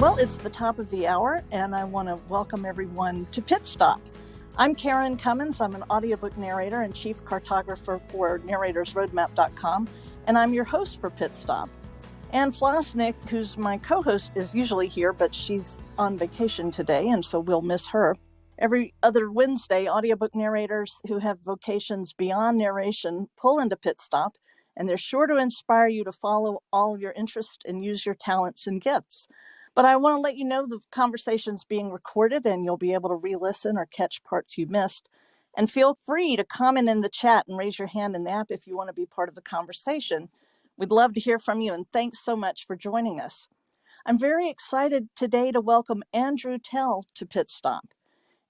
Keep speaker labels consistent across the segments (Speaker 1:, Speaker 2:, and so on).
Speaker 1: Well, it's the top of the hour, and I want to welcome everyone to Pit Stop. I'm Karen Commins. I'm an audiobook narrator and chief cartographer for narratorsroadmap.com, and I'm your host for Pit Stop. Anne Flosnik, who's my co-host, is usually here, but she's on vacation today, and so we'll miss her. Every other Wednesday, audiobook narrators who have vocations beyond narration pull into Pit Stop, and they're sure to inspire you to follow all of your interests and use your talents and gifts. But I want to let you know the conversation's being recorded, and you'll be able to re-listen or catch parts you missed. And feel free to comment in the chat and raise your hand in the app if you want to be part of the conversation. We'd love to hear from you, and thanks so much for joining us. I'm very excited today to welcome Andrew Tell to Pit Stop.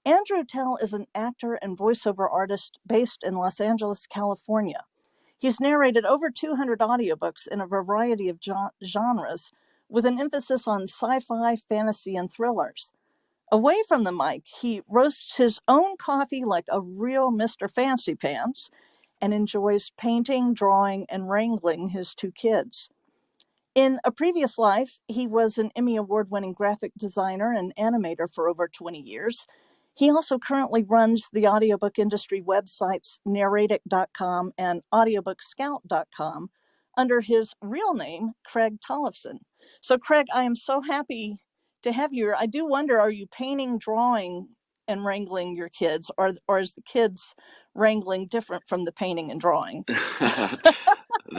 Speaker 1: Andrew Tell is an actor and voiceover artist based in Los Angeles, California. He's narrated over 200 audiobooks in a variety of genres, with an emphasis on sci-fi, fantasy, and thrillers. Away from the mic, he roasts his own coffee like a real Mr. Fancy Pants and enjoys painting, drawing, and wrangling his two kids. In a previous life, he was an Emmy Award-winning graphic designer and animator for over 20 years. He also currently runs the audiobook industry websites narratic.com and audiobookscout.com under his real name, Craig Tollefson. So, Craig, I am so happy to have you here. I do wonder, are you painting, drawing, and wrangling your kids, or is the kids wrangling different from the painting and drawing?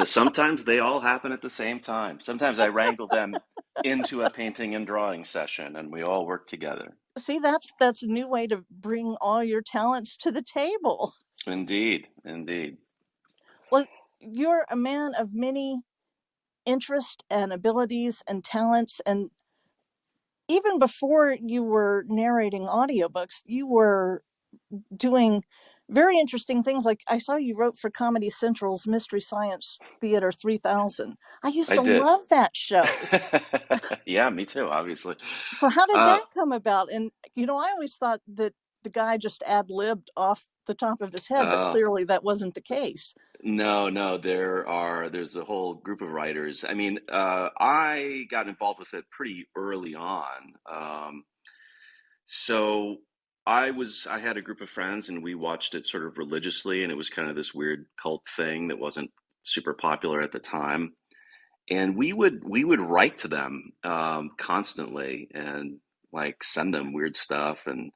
Speaker 2: Sometimes they all happen at the same time. Sometimes I wrangle them into a painting and drawing session, and we all work together.
Speaker 1: See, that's a new way to bring all your talents to the table.
Speaker 2: Indeed, indeed.
Speaker 1: Well, you're a man of many interests and abilities and talents, and even before you were narrating audiobooks, you were doing very interesting things. Like I saw you wrote for Comedy Central's Mystery Science Theater 3000. I used
Speaker 2: I
Speaker 1: to
Speaker 2: did.
Speaker 1: love that show.
Speaker 2: Yeah, me too, obviously.
Speaker 1: So how did that come about? And, I always thought that the guy just ad-libbed off the top of his head, but clearly that wasn't the case.
Speaker 2: No, there's a whole group of writers. I mean, I got involved with it pretty early on. So I had a group of friends and we watched it sort of religiously, and it was kind of this weird cult thing that wasn't super popular at the time. And we would write to them constantly and like send them weird stuff. And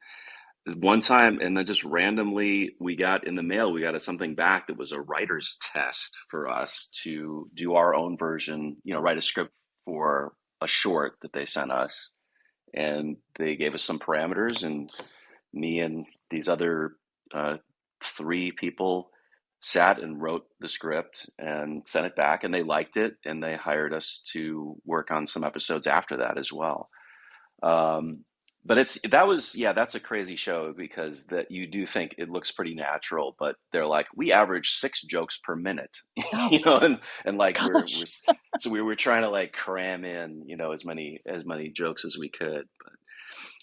Speaker 2: one time, and then just randomly, we got in the mail, we got something back that was a writer's test for us to do our own version, write a script for a short that they sent us. And they gave us some parameters, and me and these other three people sat and wrote the script and sent it back, and they liked it, and they hired us to work on some episodes after that as well. But that's a crazy show, because that you do think it looks pretty natural, but they're like, we average 6 jokes per minute, and like so we were trying to like cram in, as many jokes as we could.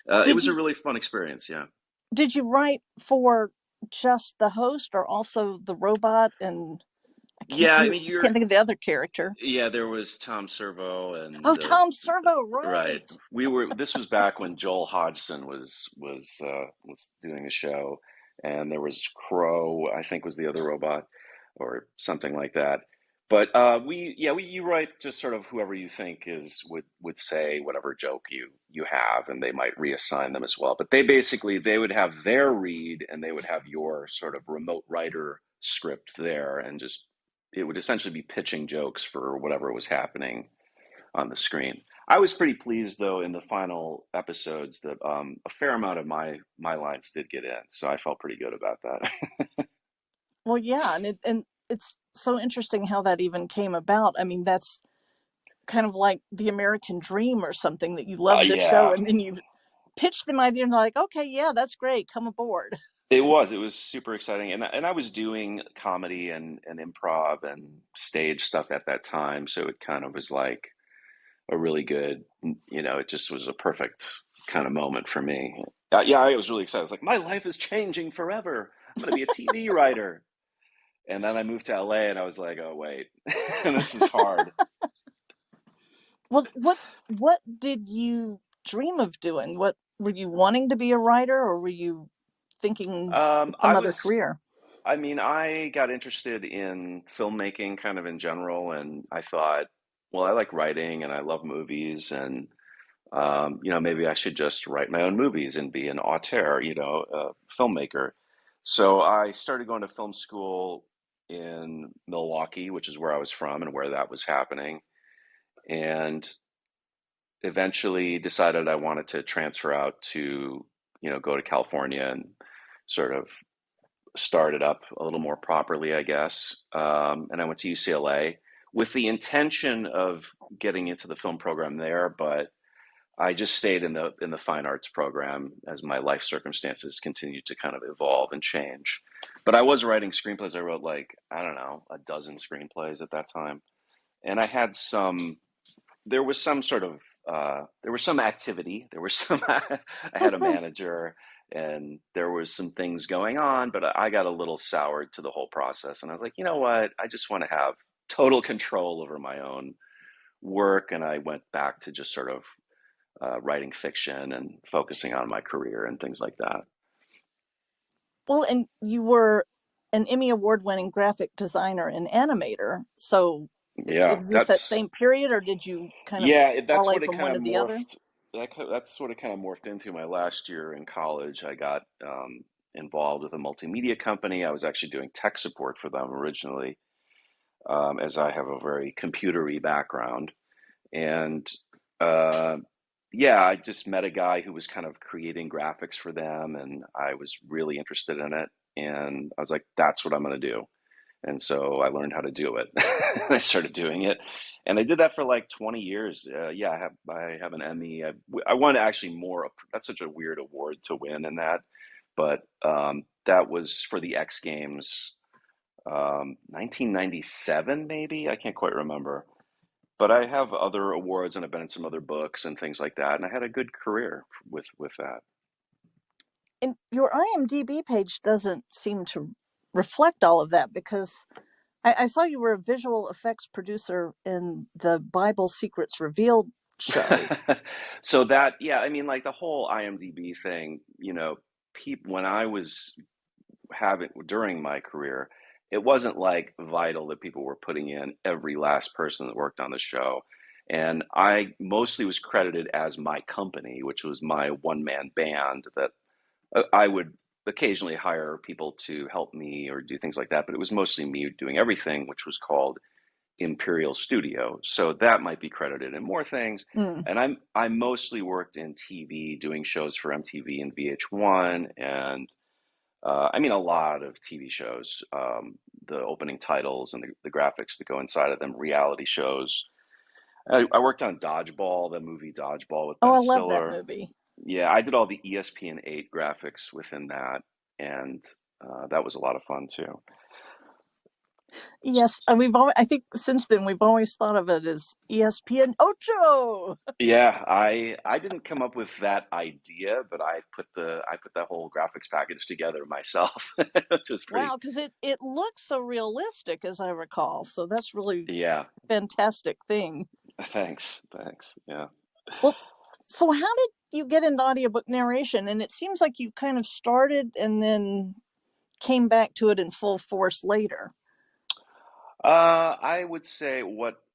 Speaker 2: But it was a really fun experience. Yeah.
Speaker 1: Did you write for just the host or also the robot? And I can't think of the other character.
Speaker 2: Yeah, there was Tom Servo and
Speaker 1: Tom Servo, right?
Speaker 2: This was back when Joel Hodgson was doing the show, and there was Crow, I think, was the other robot, or something like that. But you write just sort of whoever you think would say whatever joke you have, and they might reassign them as well. But they would have their read, and they would have your sort of remote writer script there, and just it would essentially be pitching jokes for whatever was happening on the screen. I was pretty pleased, though, in the final episodes that a fair amount of my lines did get in, so I felt pretty good about that.
Speaker 1: Well, yeah, and it's so interesting how that even came about. I mean, that's kind of like the American dream or something, that you love the show and then you pitch them idea and they're like, okay, yeah, that's great, come aboard.
Speaker 2: It was super exciting, and I was doing comedy and improv and stage stuff at that time, so it kind of was like a really good, it just was a perfect kind of moment for me. Yeah, I was really excited. I was like, my life is changing forever. I'm going to be a TV writer. And then I moved to LA, and I was like, oh, wait, this is hard.
Speaker 1: Well, what did you dream of doing? What were you wanting to be a writer, or were you thinking
Speaker 2: I
Speaker 1: some other
Speaker 2: was,
Speaker 1: career?
Speaker 2: I mean, I got interested in filmmaking kind of in general, and I thought, well, I like writing and I love movies, and maybe I should just write my own movies and be an auteur, a filmmaker. So I started going to film school in Milwaukee, which is where I was from and where that was happening, and eventually decided I wanted to transfer out to, go to California and sort of start it up a little more properly, I guess. And I went to UCLA with the intention of getting into the film program there, but I just stayed in the fine arts program as my life circumstances continued to kind of evolve and change. But I was writing screenplays. I wrote like, I don't know, a dozen screenplays at that time. And I had there was some sort of, there was some activity. There was some, I had a manager and there was some things going on, but I got a little soured to the whole process. And I was like, you know what? I just want to have total control over my own work. And I went back to just sort of writing fiction and focusing on my career and things like that.
Speaker 1: Well, and you were an Emmy Award-winning graphic designer and animator. So
Speaker 2: Yeah,
Speaker 1: is this that same period, or did you kind of
Speaker 2: that's
Speaker 1: parlay
Speaker 2: what it
Speaker 1: from
Speaker 2: kind
Speaker 1: one
Speaker 2: of
Speaker 1: to the other?
Speaker 2: morphed. That's what it kind of morphed into my last year in college. I got involved with a multimedia company. I was actually doing tech support for them originally, as I have a very computery background. And uh, yeah, I just met a guy who was kind of creating graphics for them, and I was really interested in it. And I was like, that's what I'm going to do. And so I learned how to do it. I started doing it, and I did that for like 20 years. Yeah, I have an Emmy. I won actually more. That's such a weird award to win in that, but that was for the X Games, 1997 maybe. I can't quite remember. But I have other awards, and I've been in some other books and things like that, and I had a good career with that.
Speaker 1: And your IMDb page doesn't seem to reflect all of that, because I saw you were a visual effects producer in the Bible Secrets Revealed show.
Speaker 2: So that, yeah, I mean, like the whole IMDb thing, people when I was having during my career, it wasn't like vital that people were putting in every last person that worked on the show. And I mostly was credited as my company, which was my one man band that I would occasionally hire people to help me or do things like that, but it was mostly me doing everything, which was called Imperial Studio. So that might be credited in more things.
Speaker 1: Mm.
Speaker 2: And I mostly worked in TV, doing shows for MTV and VH1, and I mean a lot of TV shows, the opening titles and the graphics that go inside of them, reality shows. I worked on Dodgeball, the movie Dodgeball with
Speaker 1: Oh,
Speaker 2: Ben
Speaker 1: I love that
Speaker 2: Stiller.
Speaker 1: movie.
Speaker 2: Yeah, I did all the ESPN 8 graphics within that, and that was a lot of fun too.
Speaker 1: Yes, and I think since then we've always thought of it as ESPN Ocho.
Speaker 2: Yeah, I didn't come up with that idea, but I put that whole graphics package together myself, which is pretty.
Speaker 1: Wow, because it looks so realistic, as I recall. So that's really
Speaker 2: Yeah,
Speaker 1: a fantastic thing.
Speaker 2: thanks. Yeah.
Speaker 1: Well, so how did you get into audiobook narration? And it seems like you kind of started and then came back to it in full force later.
Speaker 2: I would say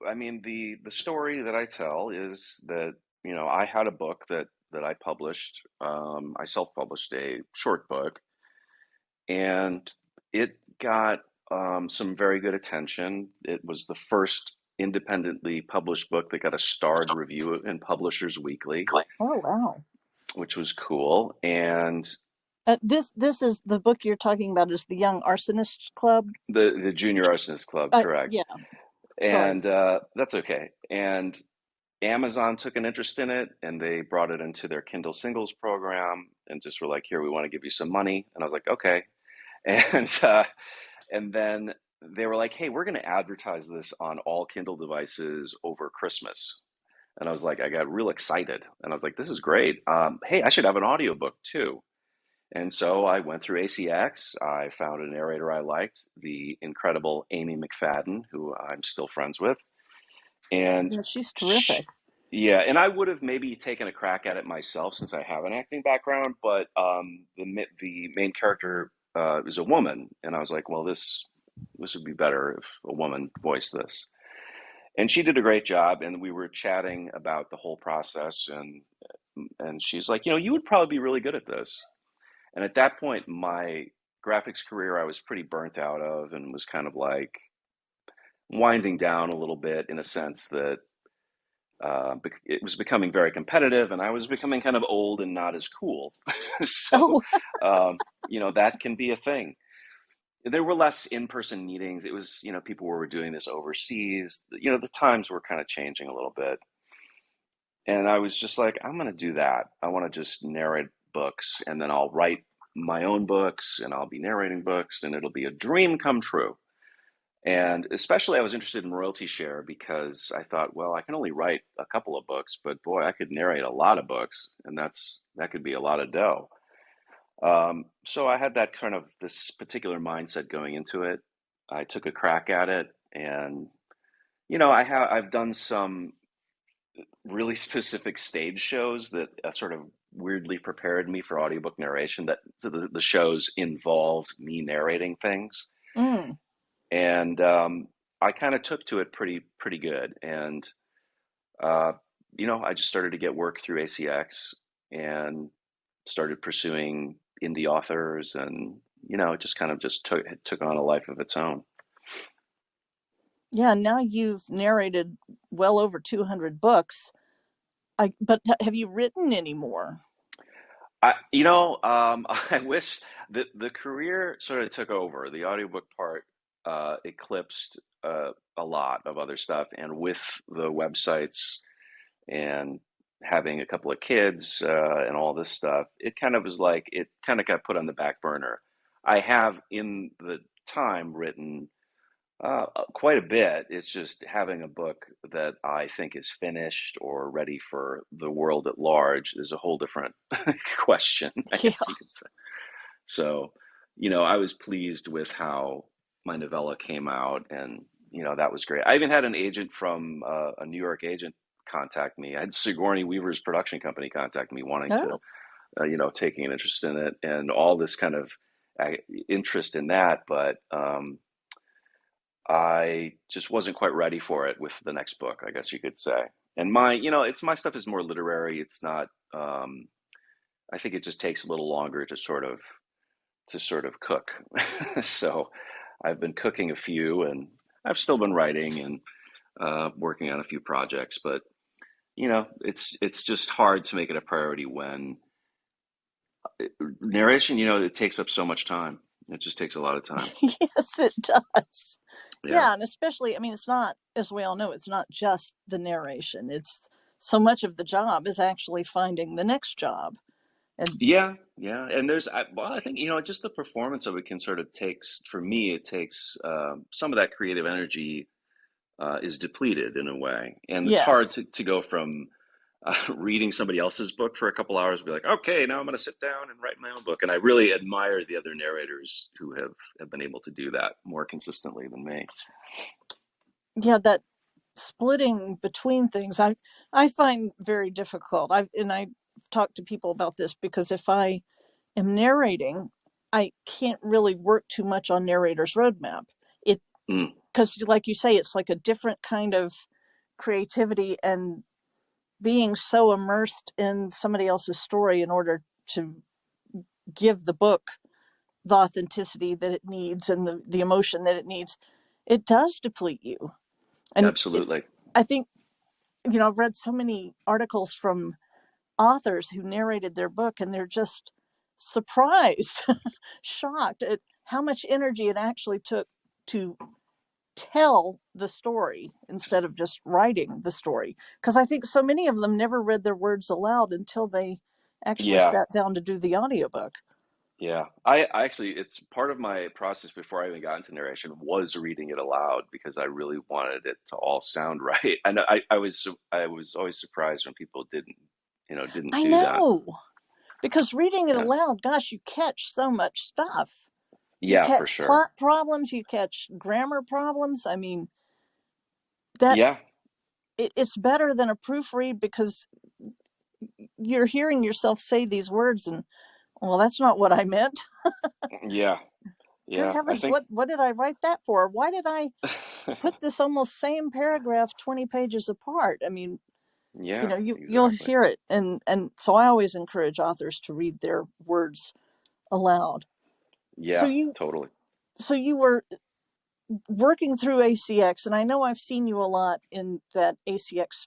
Speaker 2: I mean the story that I tell is that I had a book that I published. I self-published a short book, and it got some very good attention. It was the first independently published book that got a starred review in Publishers Weekly,
Speaker 1: Oh, wow.
Speaker 2: which was cool. And
Speaker 1: This is the book you're talking about, is the Young Arsonist Club.
Speaker 2: the Junior Arsonist Club, correct?
Speaker 1: Yeah, sorry.
Speaker 2: And that's okay. And Amazon took an interest in it, and they brought it into their Kindle Singles program, and just were like, "Here, we want to give you some money." And I was like, "Okay." And then they were like, "Hey, we're going to advertise this on all Kindle devices over Christmas." And I was like, I got real excited, and I was like, "This is great. Hey, I should have an audiobook too." And so I went through ACX. I found a narrator I liked, the incredible Amy McFadden, who I'm still friends with, and
Speaker 1: Yeah, she's
Speaker 2: sh
Speaker 1: terrific.
Speaker 2: Yeah, and I would have maybe taken a crack at it myself since I have an acting background, but the main character is a woman, and I was like, well, this would be better if a woman voiced this. And she did a great job, and we were chatting about the whole process, and she's like, you would probably be really good at this. And at that point, my graphics career, I was pretty burnt out of, and was kind of like winding down a little bit in a sense that it was becoming very competitive, and I was becoming kind of old and not as cool. So,
Speaker 1: Oh,
Speaker 2: that can be a thing. There were less in-person meetings. It was, people were doing this overseas. The times were kind of changing a little bit. And I was just like, I'm going to do that. I want to just narrate books, and then I'll write my own books, and I'll be narrating books, and it'll be a dream come true. And especially, I was interested in royalty share because I thought, well, I can only write a couple of books, but boy, I could narrate a lot of books, and that could be a lot of dough. So I had that kind of this particular mindset going into it. I took a crack at it, and I've done some really specific stage shows that sort of weirdly prepared me for audiobook narration. That so the shows involved me narrating things,
Speaker 1: mm.
Speaker 2: and I kind of took to it pretty good. And uh, I just started to get work through ACX and started pursuing indie authors, and it just kind of just took on a life of its own.
Speaker 1: Yeah, now you've narrated well over 200 books. But have you written any more?
Speaker 2: I wish that the career sort of took over. The audiobook part eclipsed a lot of other stuff, and with the websites and having a couple of kids and all this stuff, it kind of was like it kind of got put on the back burner. I have in the time written quite a bit. It's just having a book that I think is finished or ready for the world at large is a whole different question, I
Speaker 1: Yeah.
Speaker 2: guess you could say. So, I was pleased with how my novella came out, and that was great. I even had an agent from a New York agent contact me. I had Sigourney Weaver's production company contact me, wanting to,
Speaker 1: Oh,
Speaker 2: taking an interest in it, and all this kind of uh, interest in that, but I just wasn't quite ready for it with the next book, I guess you could say. And it's my stuff is more literary. It's not. I think it just takes a little longer to sort of cook. So I've been cooking a few, and I've still been writing and working on a few projects. But it's just hard to make it a priority when narration. It takes up so much time. It just takes a lot of time.
Speaker 1: yes, it does.
Speaker 2: Yeah.
Speaker 1: Yeah, and especially, I mean, it's not, as we all know, it's not just the narration. It's so much of the job is actually finding the next job. And
Speaker 2: Yeah, yeah, and well, I think just the performance of it can sort of takes for me. It takes some of that creative energy is depleted in a way, and it's hard
Speaker 1: yes,
Speaker 2: to go from reading somebody else's book for a couple hours and be like, okay, now I'm going to sit down and write my own book. And I really admire the other narrators who have been able to do that more consistently than me.
Speaker 1: yeah, that splitting between things, I find very difficult. I talk to people about this because if I am narrating, I can't really work too much on narrator's roadmap. It
Speaker 2: Mm,
Speaker 1: because, like you say, it's like a different kind of creativity and being so immersed in somebody else's story in order to give the book the authenticity that it needs and the emotion that it needs, it does deplete you. And
Speaker 2: absolutely.
Speaker 1: I think, I've read so many articles from authors who narrated their book and they're just surprised, shocked at how much energy it actually took to tell the story instead of just writing the story. Because I think so many of them never read their words aloud until they actually
Speaker 2: Yeah.
Speaker 1: sat down to do the audiobook.
Speaker 2: Yeah, I actually, it's part of my process before I even got into narration was reading it aloud because I really wanted it to all sound right. And I was always surprised when people didn't
Speaker 1: I
Speaker 2: do that.
Speaker 1: know, because reading it
Speaker 2: Yeah,
Speaker 1: aloud, gosh, you catch so much stuff. You
Speaker 2: yeah, for
Speaker 1: catch
Speaker 2: sure.
Speaker 1: plot problems, you catch grammar problems. I mean, that
Speaker 2: Yeah,
Speaker 1: it's better than a proofread, because you're hearing yourself say these words and, well, that's not what I meant.
Speaker 2: Yeah.
Speaker 1: Good
Speaker 2: Yeah. I
Speaker 1: heavens,
Speaker 2: think,
Speaker 1: what did I write that for? Why did I put this almost same paragraph 20 pages apart? I mean,
Speaker 2: yeah,
Speaker 1: you'll
Speaker 2: exactly.
Speaker 1: hear it, and so I always encourage authors to read their words aloud. So
Speaker 2: Yeah,
Speaker 1: you
Speaker 2: totally.
Speaker 1: so you were working through ACX, and I know I've seen you a lot in that ACX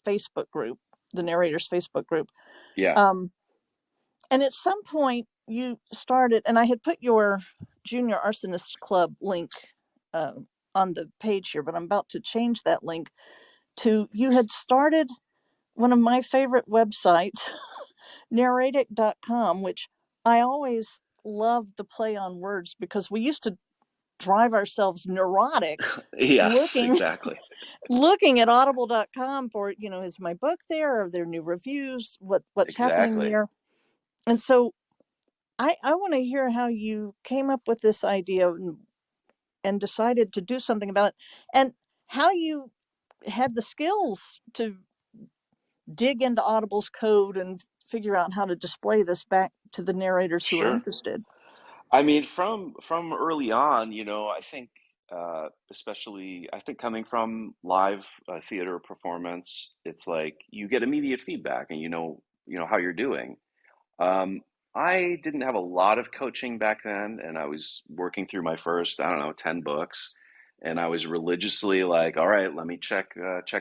Speaker 1: Facebook group, the narrators Facebook group.
Speaker 2: Yeah.
Speaker 1: Um, and at some point you started, and I had put your Junior Arsonist Club link uh, on the page here, but I'm about to change that link to, you had started one of my favorite websites, narratic.com, which I always loved the play on words, because we used to drive ourselves neurotic
Speaker 2: Yes,
Speaker 1: looking
Speaker 2: exactly.
Speaker 1: looking at audible.com for, is my book there, are there new reviews, what's happening
Speaker 2: Exactly.
Speaker 1: there. And so I want to hear how you came up with this idea, and decided to do something about it, and how you had the skills to dig into Audible's code and figure out how to display this back to the narrators who are
Speaker 2: Sure.
Speaker 1: interested.
Speaker 2: I mean, from early on, I think, especially, I think coming from live theater performance, it's like you get immediate feedback, and how you're doing. Um, I didn't have a lot of coaching back then, and I was working through my first, I don't know, 10 books, and I was religiously like, all right, let me check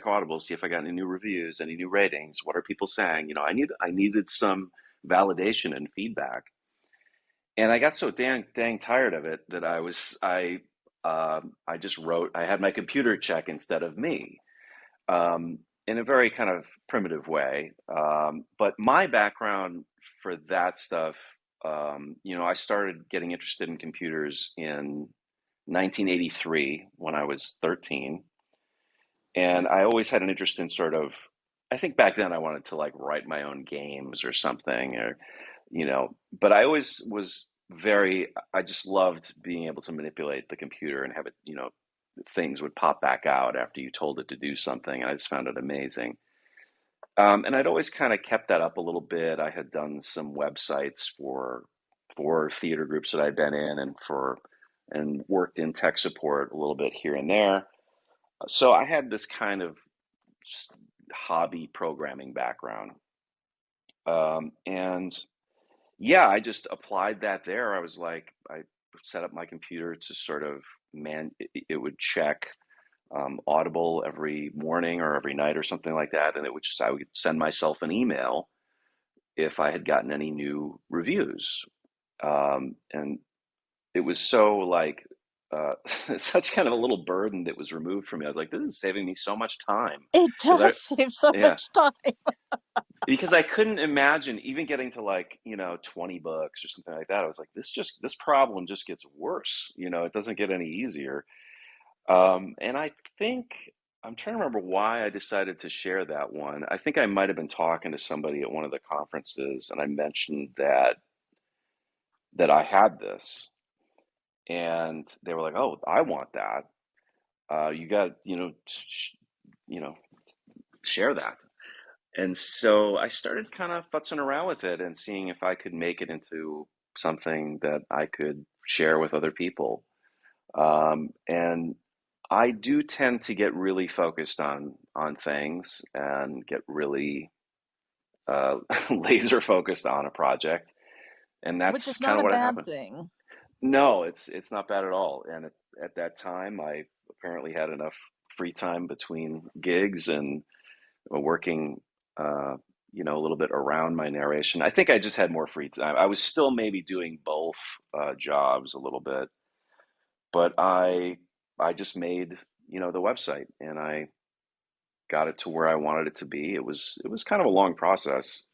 Speaker 2: Audible, see if I got any new reviews, any new ratings, what are people saying? I needed some validation and feedback. And I got so dang tired of it that I just wrote. I had my computer check instead of me, in a very kind of primitive way. But my background for that stuff, I started getting interested in computers in 1983 when I was 13, and I always had an interest in sort of. I think back then I wanted to like write my own games or something, but I always was I just loved being able to manipulate the computer and have it, things would pop back out after you told it to do something. And I just found it amazing. And I'd always kind of kept that up a little bit. I had done some websites for theater groups that I'd been in, and worked in tech support a little bit here and there. So I had this kind of hobby programming background. And yeah, I just applied that there. I was like, I set up my computer to sort of it would check Audible every morning or every night or something like that, and I would send myself an email if I had gotten any new reviews, and it was so like such kind of a little burden that was removed from me. I was like, this is saving me so much time
Speaker 1: It
Speaker 2: because
Speaker 1: does save so
Speaker 2: yeah,
Speaker 1: much time.
Speaker 2: because I couldn't imagine even getting to like, 20 books or something like that. I was like, this problem just gets worse. It doesn't get any easier. And I think I'm trying to remember why I decided to share that one. I think I might have been talking to somebody at one of the conferences, and I mentioned that I had this, and they were like, "Oh, I want that. You got, you know, share that." And so I started kind of futzing around with it and seeing if I could make it into something that I could share with other people. And I do tend to get really focused on things and get really laser focused on a project, and
Speaker 1: Which
Speaker 2: that's
Speaker 1: is
Speaker 2: kind
Speaker 1: not
Speaker 2: of
Speaker 1: a
Speaker 2: what
Speaker 1: bad
Speaker 2: happened.
Speaker 1: thing.
Speaker 2: No, it's not bad at all. And at that time, I apparently had enough free time between gigs and working, uh, a little bit around my narration. I think I just had more free time. I was still maybe doing both jobs a little bit, but I just made, the website, and I got it to where I wanted it to be. It was kind of a long process.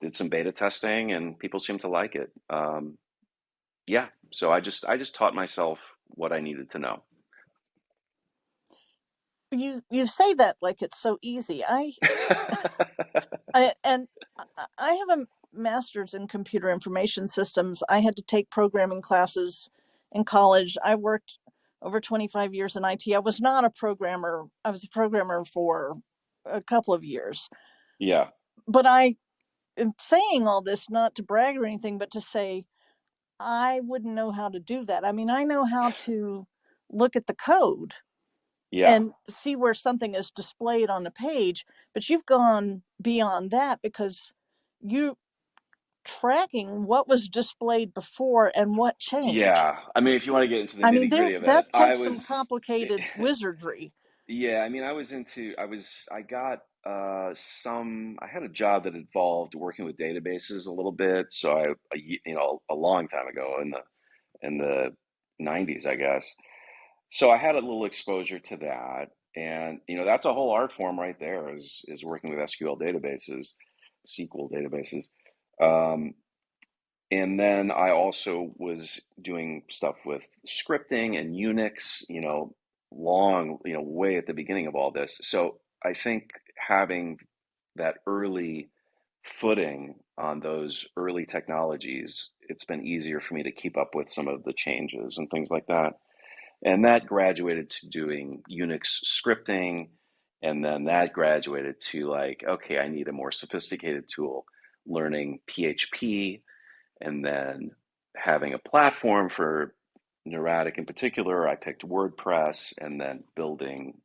Speaker 2: Did some beta testing, and people seemed to like it. Yeah, so I just taught myself what I needed to know.
Speaker 1: You say that like it's so easy. And I have a master's in computer information systems. I had to take programming classes in college. I worked over 25 years in IT. I was not a programmer. I was a programmer for a couple of years.
Speaker 2: Yeah.
Speaker 1: But I am saying all this not to brag or anything, but to say I wouldn't know how to do that. I mean, I know how to look at the code
Speaker 2: Yeah.
Speaker 1: and see where something is displayed on the page, but you've gone beyond that because you tracking what was displayed before and what changed.
Speaker 2: Yeah. I mean, if you want to get into the
Speaker 1: I mean,
Speaker 2: nitty
Speaker 1: there
Speaker 2: gritty of it,
Speaker 1: that takes some complicated wizardry.
Speaker 2: yeah, I mean, I got I had a job that involved working with databases a little bit. So a long time ago in the 90s, I guess. So I had a little exposure to that. And, that's a whole art form right there is working with SQL databases, SQL databases. Um, and then I also was doing stuff with scripting and Unix, way at the beginning of all this. So I think having that early footing on those early technologies, it's been easier for me to keep up with some of the changes and things like that. And that graduated to doing Unix scripting. And then that graduated to like, okay, I need a more sophisticated tool, learning PHP, and then having a platform for Neurotic in particular. I picked WordPress, and then building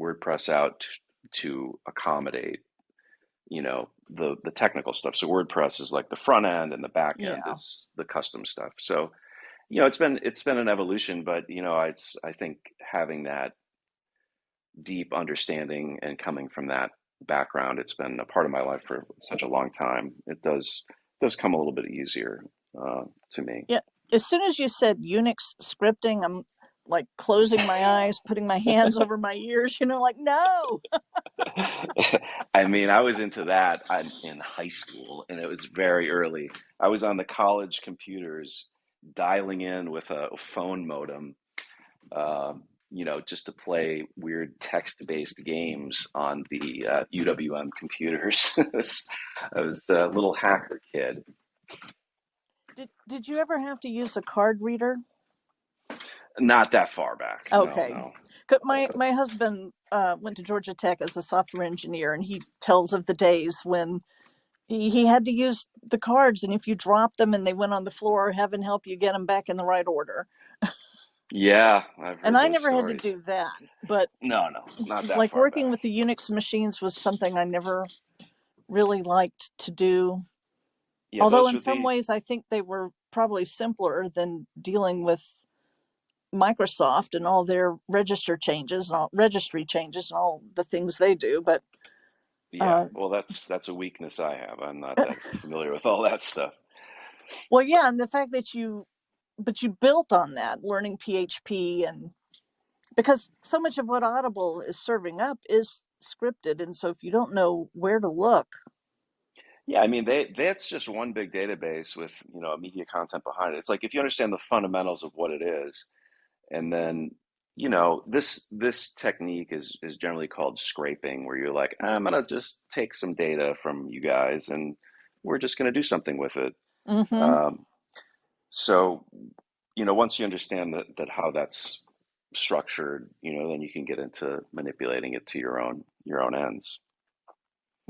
Speaker 2: WordPress out to accommodate, the technical stuff. So WordPress is like the front end, and the back end
Speaker 1: Yeah.
Speaker 2: is the custom stuff. So, it's been an evolution, but I think having that deep understanding and coming from that background, it's been a part of my life for such a long time. It does come a little bit easier to me.
Speaker 1: Yeah. As soon as you said Unix scripting, I'm like closing my eyes, putting my hands over my ears, like, no.
Speaker 2: I mean, I was into that in high school, and it was very early. I was on the college computers, dialing in with a phone modem, just to play weird text-based games on the UWM computers. I was a little hacker kid.
Speaker 1: Did you ever have to use a card reader?
Speaker 2: Not that far back. No,
Speaker 1: Okay.
Speaker 2: no.
Speaker 1: My husband went to Georgia Tech as a software engineer, and he tells of the days when he had to use the cards, and if you dropped them and they went on the floor, heaven help you get them back in the right order.
Speaker 2: Yeah, I've
Speaker 1: And
Speaker 2: heard
Speaker 1: I
Speaker 2: those
Speaker 1: never had to
Speaker 2: stories.
Speaker 1: do that, but
Speaker 2: No, no, not that
Speaker 1: like
Speaker 2: far
Speaker 1: working with
Speaker 2: back.
Speaker 1: the Unix machines was something I never really liked to do.
Speaker 2: Yeah,
Speaker 1: Although
Speaker 2: those
Speaker 1: in
Speaker 2: would
Speaker 1: some
Speaker 2: be.
Speaker 1: ways I think they were probably simpler than dealing with Microsoft and all their registry changes and all the things they do. But
Speaker 2: Yeah,
Speaker 1: uh,
Speaker 2: well, that's a weakness I have. I'm not that familiar with all that stuff.
Speaker 1: well, yeah, and the fact that you built on that, learning PHP, and because so much of what Audible is serving up is scripted, and so if you don't know where to look,
Speaker 2: Yeah, I mean, that's just one big database with, media content behind it. It's like if you understand the fundamentals of what it is, and then, this technique is generally called scraping, where you're like, I'm gonna just take some data from you guys, and we're just gonna do something with it.
Speaker 1: mm-hmm,
Speaker 2: Um, so, once you understand that how that's structured, then you can get into manipulating it to your own ends.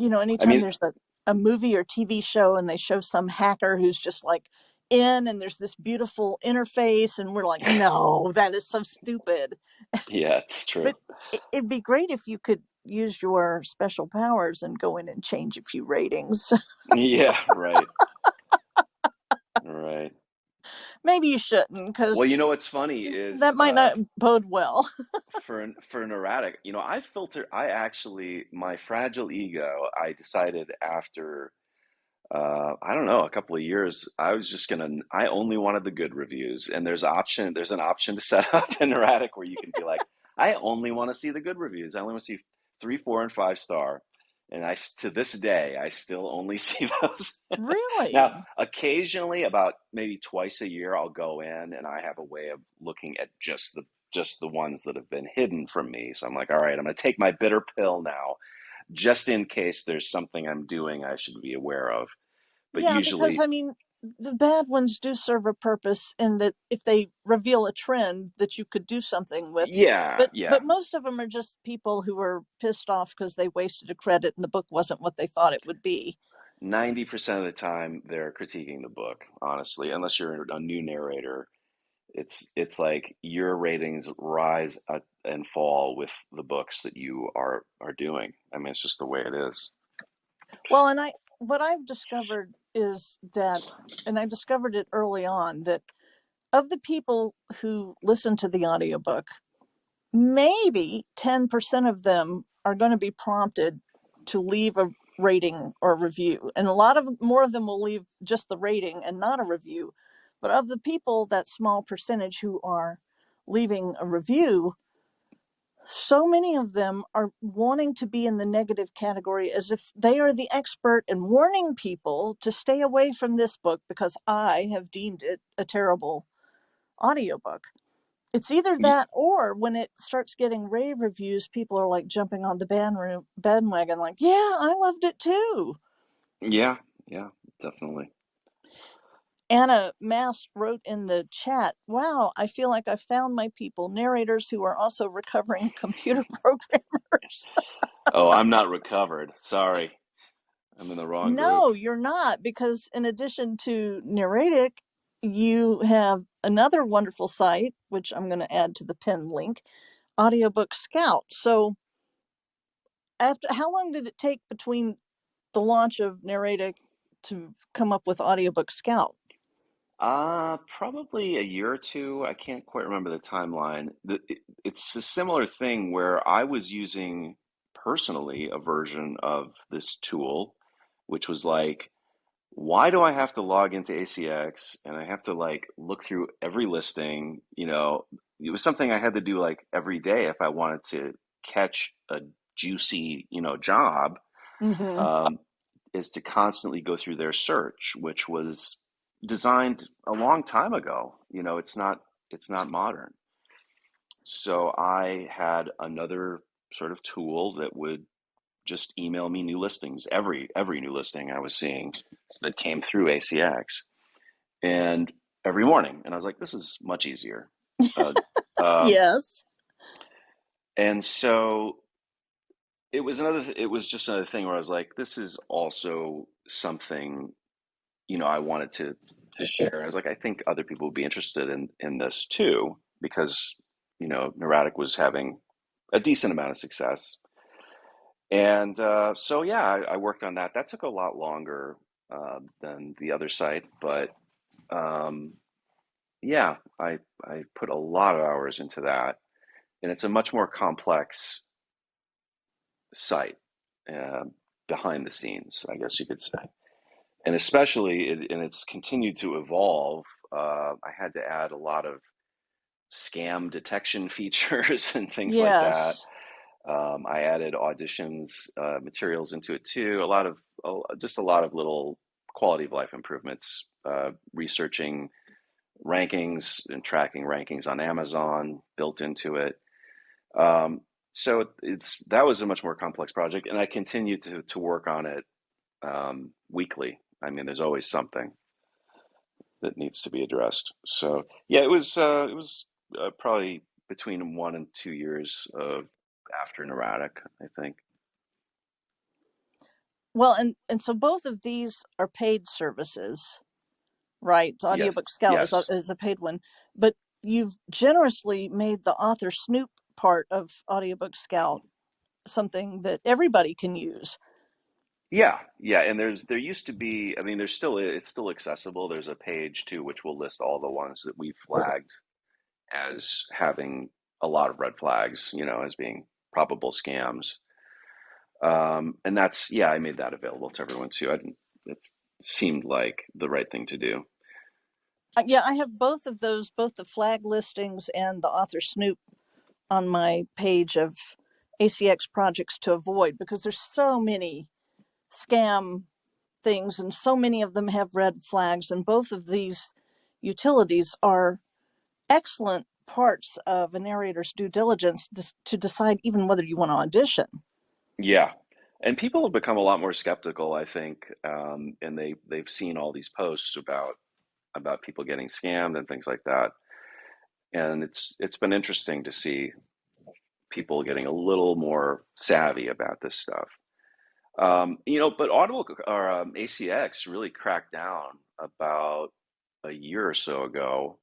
Speaker 2: I
Speaker 1: anytime
Speaker 2: mean,
Speaker 1: there's a movie or TV show and they show some hacker who's just like in and there's this beautiful interface and we're like, no, that is so stupid.
Speaker 2: yeah, it's true.
Speaker 1: But it'd be great if you could use your special powers and go in and change a few ratings.
Speaker 2: Yeah, right, right.
Speaker 1: Maybe you shouldn't,
Speaker 2: Well,
Speaker 1: because
Speaker 2: what's funny
Speaker 1: that
Speaker 2: is
Speaker 1: might not bode well.
Speaker 2: for an erratic, I actually, my fragile ego, I decided after I don't know, a couple of years, I only wanted the good reviews. And there's an option to set up in Erratic where you can be like, I only want to see the good reviews. I only want to see 3, 4, and 5 star. And to this day, I still only see those. Now,
Speaker 1: Really?
Speaker 2: occasionally, about maybe twice a year, I'll go in and I have a way of looking at just the ones that have been hidden from me. So I'm like, all right, I'm going to take my bitter pill now, just in case there's something I'm doing I should be aware of. But
Speaker 1: Yeah, because
Speaker 2: usually,
Speaker 1: I mean, the bad ones do serve a purpose in that if they reveal a trend that you could do something with.
Speaker 2: Yeah, yeah.
Speaker 1: But most of them are just people who are pissed off because they wasted a credit and the book wasn't what they thought it would be.
Speaker 2: 90% of the time they're critiquing the book, honestly, unless you're a new narrator. It's like your ratings rise and fall with the books that you are doing. I mean, it's just the way it is.
Speaker 1: Well, and what I've discovered is that, and I discovered it early on, that of the people who listen to the audiobook, maybe 10% of them are going to be prompted to leave a rating or a review. And a lot of more of them will leave just the rating and not a review. But of the people, that small percentage who are leaving a review, so many of them are wanting to be in the negative category as if they are the expert and warning people to stay away from this book because I have deemed it a terrible audiobook. It's either
Speaker 2: Y-
Speaker 1: that or when it starts getting rave reviews, people are like jumping on the bandwagon, like, yeah, I loved it too.
Speaker 2: Yeah, yeah, definitely.
Speaker 1: Anna Mast wrote in the chat, wow, I feel like I found my people, narrators who are also recovering computer programmers.
Speaker 2: Oh, I'm not recovered. Sorry. I'm in the wrong group.
Speaker 1: No, you're not, because in addition to Narratic, you have another wonderful site, which I'm going to add to the pin link, Audiobook Scout. So after how long did it take between the launch of Narratic to come up with Audiobook Scout?
Speaker 2: Probably a year or two. I can't quite remember the timeline. It's a similar thing where I was using personally a version of this tool, which was like, why do I have to log into ACX and I have to like look through every listing? You know, it was something I had to do like every day if I wanted to catch a juicy, job.
Speaker 1: Mm-hmm.
Speaker 2: Um, is to constantly go through their search, which was designed a long time ago. It's not modern. So I had another sort of tool that would just email me new listings, every new listing I was seeing that came through ACX, and every morning. And I was like, this is much easier. Uh, um,
Speaker 1: Yes.
Speaker 2: and so it was just another thing where I was like, this is also something I wanted to share. I was like, I think other people would be interested in this too, because Neurotic was having a decent amount of success, and so yeah, I worked on that. That took a lot longer than the other site, but um, yeah, I put a lot of hours into that, and it's a much more complex site uh, behind the scenes, I guess you could say. And especially, and it's continued to evolve. I had to add a lot of scam detection features and things like that.
Speaker 1: Yes.
Speaker 2: I added auditions materials into it too. Just a lot of little quality of life improvements. Researching rankings and tracking rankings on Amazon built into it. Um, so that was a much more complex project, and I continue to work on it weekly. I mean, there's always something that needs to be addressed. So yeah, it was probably between 1 and 2 years of after Neurotic, I think.
Speaker 1: Well, and so both of these are paid services, right?
Speaker 2: Yes,
Speaker 1: Audiobook Scout
Speaker 2: yes,
Speaker 1: is a paid one, but you've generously made the author snoop part of Audiobook Scout something that everybody can use.
Speaker 2: yeah, yeah. And there used to be, I mean, it's still accessible. There's a page too, which will list all the ones that we flagged as having a lot of red flags, as being probable scams. And yeah, I made that available to everyone too. It seemed like the right thing to do.
Speaker 1: Yeah, I have both of those, both the flag listings and the author snoop on my page of ACX projects to avoid because there's so many scam things and so many of them have red flags. And both of these utilities are excellent parts of a narrator's due diligence to decide even whether you want to audition.
Speaker 2: Yeah. And people have become a lot more skeptical, I think, and they've seen all these posts about people getting scammed and things like that. And it's been interesting to see people getting a little more savvy about this stuff. But Audible or ACX really cracked down about a year or so ago,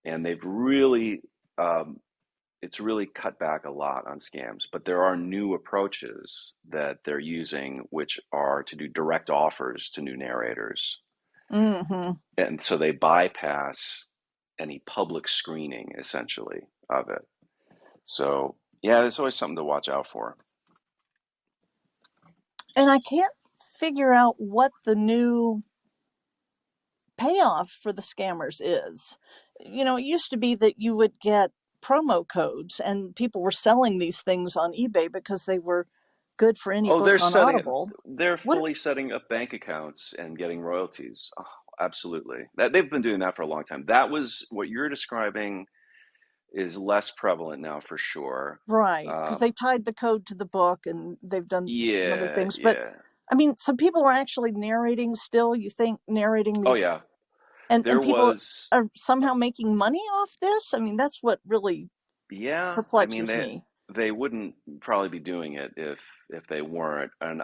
Speaker 2: and they've really um, it's really cut back a lot on scams. But there are new approaches that they're using, which are to do direct offers to new narrators,
Speaker 1: Hmm.
Speaker 2: and so they bypass any public screening essentially of it. So yeah, there's always something to watch out for.
Speaker 1: And I can't figure out what the new payoff for the scammers is. It used to be that you would get promo codes, and people were selling these things on eBay because they were good for any
Speaker 2: Oh,
Speaker 1: book on Audible.
Speaker 2: they're
Speaker 1: What?
Speaker 2: fully setting up bank accounts and getting royalties. Oh, absolutely. That they've been doing that for a long time. That was what you're describing is less prevalent now for sure.
Speaker 1: Right, because
Speaker 2: Um,
Speaker 1: they tied the code to the book, and they've done some other
Speaker 2: yeah,
Speaker 1: things. But
Speaker 2: yeah.
Speaker 1: I mean, some people are actually narrating still. You think narrating
Speaker 2: Oh,
Speaker 1: these,
Speaker 2: yeah.
Speaker 1: and
Speaker 2: There
Speaker 1: people
Speaker 2: was,
Speaker 1: are somehow making money off this? I mean, that's what really
Speaker 2: yeah. I mean,
Speaker 1: perplexes me.
Speaker 2: they wouldn't probably be doing it if they weren't. And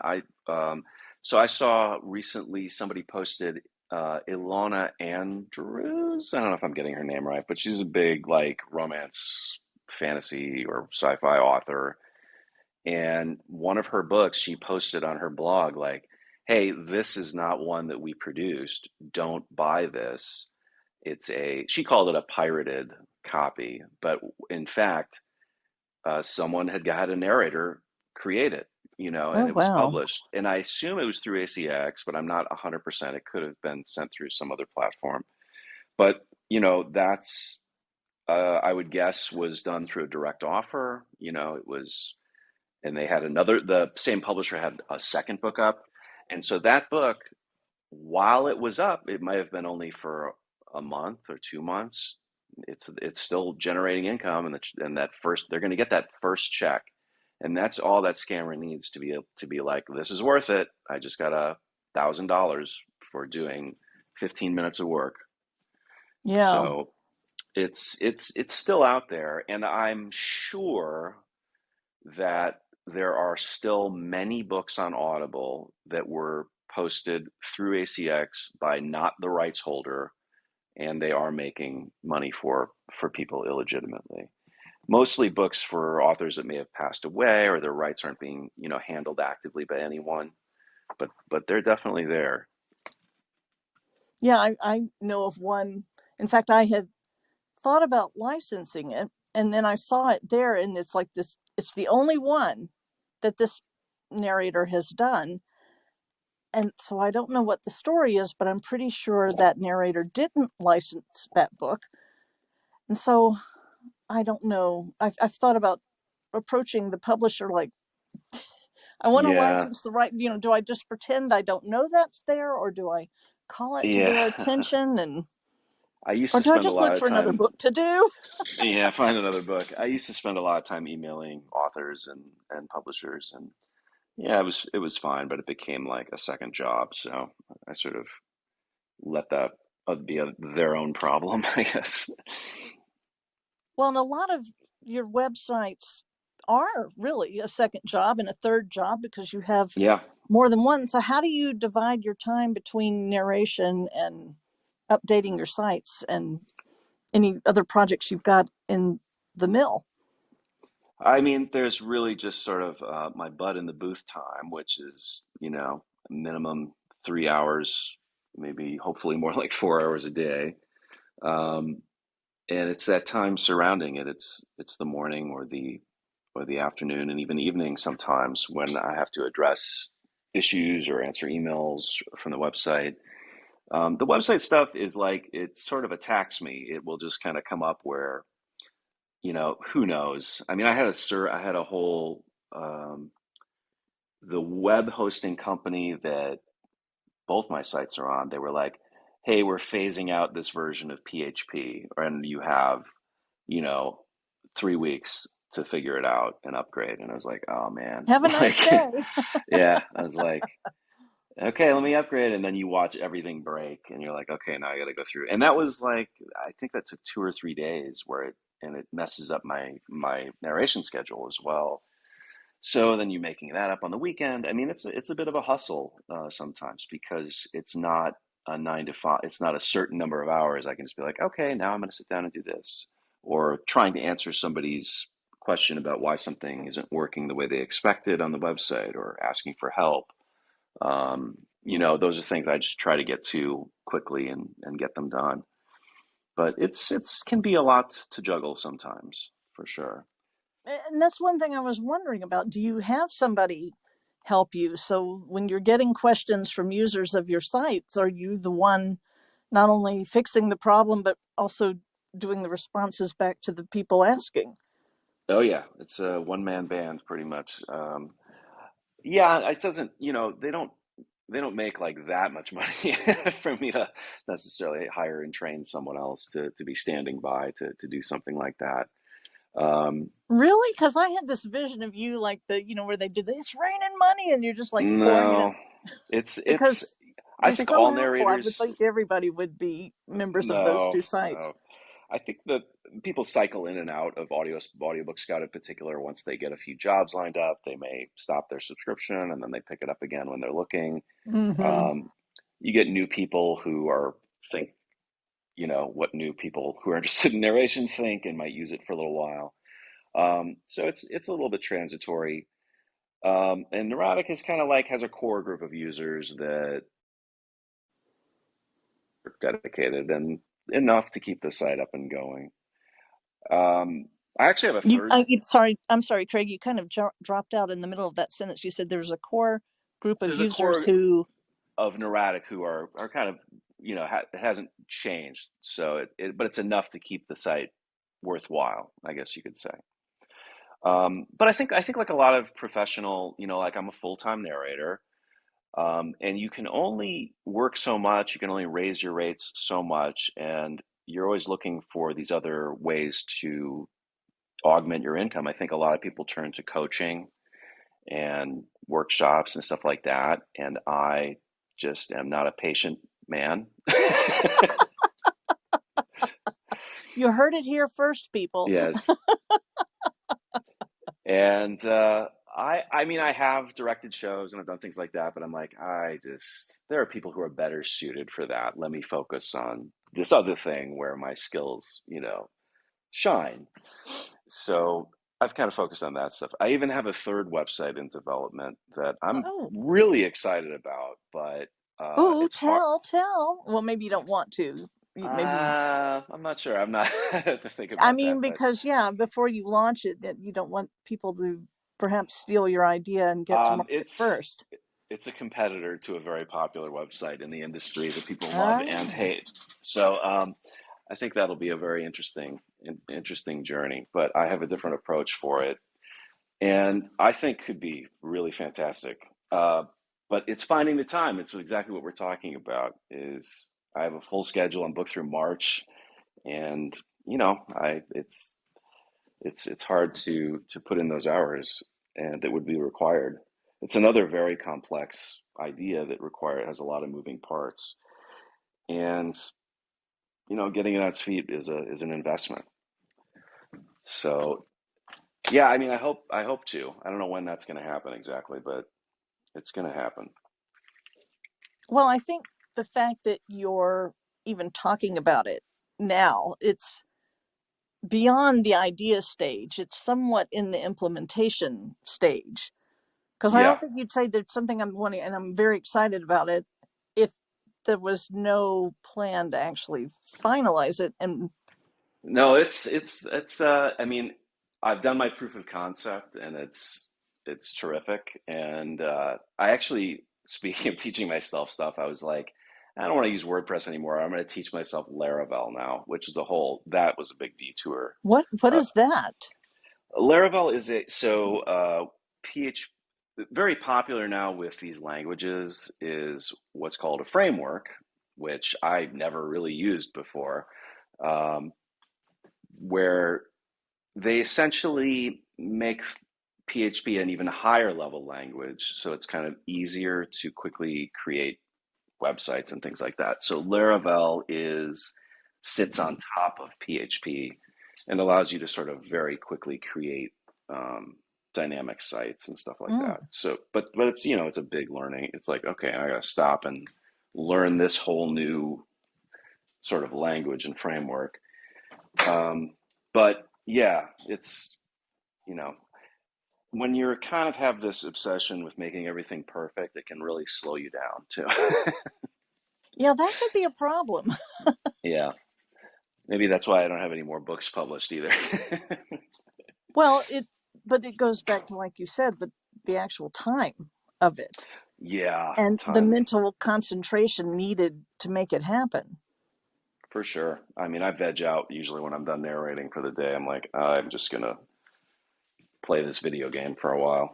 Speaker 2: so I saw recently somebody posted Ilona Andrews. I don't know if I'm getting her name right, but she's a big like romance, fantasy, or sci-fi author. And one of her books, she posted on her blog like, "Hey, this is not one that we produced. Don't buy this. She called it a pirated copy, but in fact, someone had got a narrator create it, and
Speaker 1: Oh
Speaker 2: it was
Speaker 1: wow.
Speaker 2: published. And I assume it was through ACX, but I'm not 100%. It could have been sent through some other platform. But, that's, I would guess, was done through a direct offer. It was, and the same publisher had a second book up. And so that book, while it was up, it might have been only for a month or 2 months. It's still generating income, and that first they're going to get that first check, and that's all that scammer needs to be like, this is worth it. I just got $1,000 for doing 15 minutes of work.
Speaker 1: Yeah.
Speaker 2: So it's still out there, and I'm sure that there are still many books on Audible that were posted through ACX by not the rights holder, and they are making money for people illegitimately. Mostly books for authors that may have passed away or their rights aren't being, handled actively by anyone, but they're definitely there.
Speaker 1: Yeah, I know of one. In fact, I had thought about licensing it, and then I saw it there, and it's like this. It's the only one that this narrator has done, and so I don't know what the story is, but I'm pretty sure that narrator didn't license that book, and so I don't know. I've thought about approaching the publisher, like, I want to
Speaker 2: Yeah,
Speaker 1: license the right. Do I just pretend I don't know that's there, or do I call it to
Speaker 2: yeah.
Speaker 1: their attention, and
Speaker 2: I used
Speaker 1: or
Speaker 2: to
Speaker 1: do I
Speaker 2: spend a
Speaker 1: just
Speaker 2: lot
Speaker 1: look
Speaker 2: of
Speaker 1: for another
Speaker 2: time.
Speaker 1: book to do?
Speaker 2: Yeah, find another book. I used to spend a lot of time emailing authors and publishers, and yeah, it was fine, but it became like a second job. So I sort of let that be their own problem, I guess.
Speaker 1: Well, and a lot of your websites are really a second job and a third job because you have
Speaker 2: Yeah,
Speaker 1: more than one. So, how do you divide your time between narration and updating your sites and any other projects you've got in the mill?
Speaker 2: I mean, there's really just sort of my butt in the booth time, which is, minimum 3 hours, maybe hopefully more like 4 hours a day. Um, and it's that time surrounding it. It's the morning or the afternoon and even evening sometimes when I have to address issues or answer emails from the website. The website stuff is like it sort of attacks me. It will just kind of come up where, who knows? I mean, I had a whole the web hosting company that both my sites are on. They were like, "Hey, we're phasing out this version of PHP, and you have, you know, 3 weeks." to figure it out and upgrade. And I was like, oh man,
Speaker 1: Have a nice
Speaker 2: like,
Speaker 1: day.
Speaker 2: yeah, I was like, okay, let me upgrade. And then you watch everything break and you're like, okay, now I got to go through. And that was like, I think that took 2 or 3 days and it messes up my narration schedule as well. So then you making that up on the weekend. I mean, it's a bit of a hustle sometimes because it's not a 9 to 5. It's not a certain number of hours. I can just be like, okay, now I'm going to sit down and do this, or trying to answer somebody's question about why something isn't working the way they expected on the website, or asking for help. Those are things I just try to get to quickly and get them done. But it's can be a lot to juggle sometimes, for sure.
Speaker 1: And that's one thing I was wondering about. Do you have somebody help you? So when you're getting questions from users of your sites, are you the one not only fixing the problem, but also doing the responses back to the people asking?
Speaker 2: Oh yeah, it's a one man band pretty much. Yeah, it doesn't, they don't make like that much money for me to necessarily hire and train someone else to be standing by to do something like that. Um,
Speaker 1: Really? Because I had this vision of you like where they do this, it's raining money, and you're just like pouring it in.
Speaker 2: no, it's
Speaker 1: Because
Speaker 2: I
Speaker 1: you're
Speaker 2: think
Speaker 1: so
Speaker 2: all
Speaker 1: helpful. I would
Speaker 2: narrators,
Speaker 1: think everybody would be members of those
Speaker 2: no,
Speaker 1: two sites.
Speaker 2: no. I think that people cycle in and out of Audiobook Scout in particular. Once they get a few jobs lined up, they may stop their subscription and then they pick it up again when they're looking.
Speaker 1: Mm-hmm.
Speaker 2: Um, you get new people who are think what new people who are interested in narration think and might use it for a little while. So it's a little bit transitory. And Neurotic is kind of like has a core group of users that are dedicated and enough to keep the site up and going. I actually have a third.
Speaker 1: I'm sorry, Craig. You kind of dropped out in the middle of that sentence. You said there's a core group of
Speaker 2: There's a
Speaker 1: users
Speaker 2: core
Speaker 1: who.
Speaker 2: of Neurotic who are kind of it hasn't changed. So but it's enough to keep the site worthwhile, I guess you could say. But I think like a lot of professional, like I'm a full-time narrator, and you can only work so much, you can only raise your rates so much, and you're always looking for these other ways to augment your income. I think a lot of people turn to coaching and workshops and stuff like that, and I just am not a patient man.
Speaker 1: You heard it here first, people.
Speaker 2: Yes. And I mean, I have directed shows and I've done things like that, but I'm like, there are people who are better suited for that. Let me focus on this other thing where my skills, shine. So I've kind of focused on that stuff. I even have a third website in development that I'm
Speaker 1: Oh,
Speaker 2: really excited about, but
Speaker 1: ooh,
Speaker 2: it's hard.
Speaker 1: tell. Well, maybe you don't want to. Maybe.
Speaker 2: I'm not sure. I'm not I have to think
Speaker 1: I
Speaker 2: about that,
Speaker 1: mean,
Speaker 2: but
Speaker 1: because yeah, before you launch it, that you don't want people to perhaps steal your idea and get to
Speaker 2: Um,
Speaker 1: market
Speaker 2: it's
Speaker 1: first.
Speaker 2: it's a competitor to a very popular website in the industry that people love and
Speaker 1: Ah,
Speaker 2: hate. So I think that'll be a very interesting journey. But I have a different approach for it, and I think could be really fantastic. But it's finding the time. It's exactly what we're talking about. Is I have a full schedule. I'm booked through March, and I it's hard to put in those hours and that would be required. It's another very complex idea that has a lot of moving parts, and getting it on its feet is an investment. So yeah, I mean, I hope to. I don't know when that's going to happen exactly, but it's going to happen.
Speaker 1: well, I think the fact that you're even talking about it now, it's beyond the idea stage. It's somewhat in the implementation stage. Because I
Speaker 2: Yeah.
Speaker 1: don't think you'd say there's something I'm wanting, and I'm very excited about it, if there was no plan to actually finalize it. And
Speaker 2: No, it's I mean, I've done my proof of concept and it's terrific. And I actually, speaking of teaching myself stuff, I was like, I don't want to use WordPress anymore. I'm going to teach myself Laravel now, which is that was a big detour.
Speaker 1: what
Speaker 2: Uh,
Speaker 1: is that?
Speaker 2: Laravel is PH very popular now with these languages is what's called a framework, which I never really used before, um, where they essentially make PHP an even higher level language, so it's kind of easier to quickly create websites and things like that. So Laravel is sits on top of PHP and allows you to sort of very quickly create dynamic sites and stuff like that.
Speaker 1: Mm.
Speaker 2: So, but it's it's a big learning. It's like, okay, I got to stop and learn this whole new sort of language and framework. But yeah, it's you know when you're kind of have this obsession with making everything perfect, it can really slow you down too.
Speaker 1: Yeah, that could be a problem.
Speaker 2: Yeah, maybe that's why I don't have any more books published either.
Speaker 1: Well, but it goes back to, like you said, the actual time of it
Speaker 2: Yeah,
Speaker 1: and the
Speaker 2: time
Speaker 1: mental concentration needed to make it happen.
Speaker 2: for sure. I mean, I veg out usually when I'm done narrating for the day. I'm like, I'm just gonna play this video game for a while.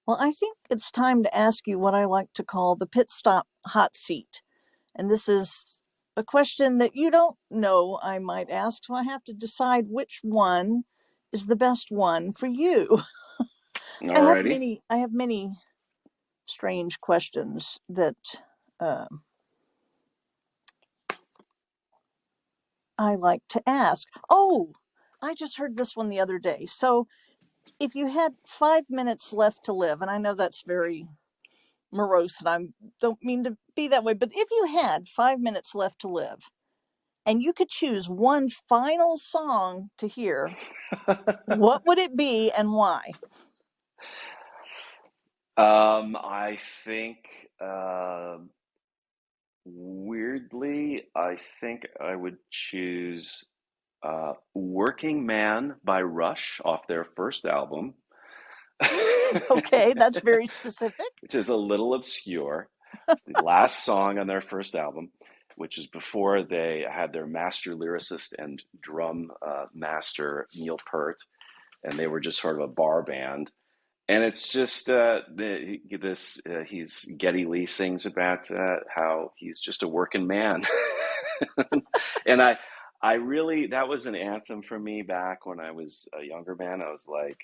Speaker 1: Well, I think it's time to ask you what I like to call the pit stop hot seat. And this is a question that you don't know, I might ask, so I have to decide which one is the best one for you.
Speaker 2: Alrighty.
Speaker 1: I have many strange questions that uh, I like to ask. Oh, I just heard this one the other day. So, if you had 5 minutes left to live, and I know that's very morose, and I don't mean to be that way, but if you had 5 minutes left to live, and you could choose one final song to hear, what would it be and why?
Speaker 2: I think weirdly, I think I would choose "Working Man" by Rush off their first album,
Speaker 1: Okay, that's very specific.
Speaker 2: which is a little obscure. It's the last song on their first album, which is before they had their master lyricist and drum master Neil Peart, and they were just sort of a bar band. And it's just he's Geddy Lee sings about how he's just a working man, and I really that was an anthem for me back when I was a younger man. I was like,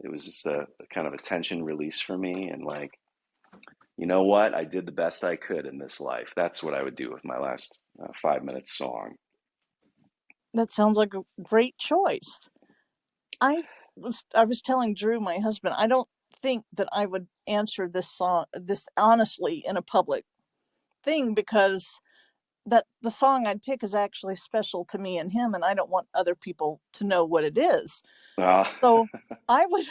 Speaker 2: it was just a kind of a tension release for me, and like, you know what, I did the best I could in this life. That's what I would do with my last 5 minute song.
Speaker 1: That sounds like a great choice. I was telling Drew, my husband, I don't think that I would answer this honestly in a public thing, because that the song I'd pick is actually special to me and him, and I don't want other people to know what it is.
Speaker 2: Uh,
Speaker 1: So I would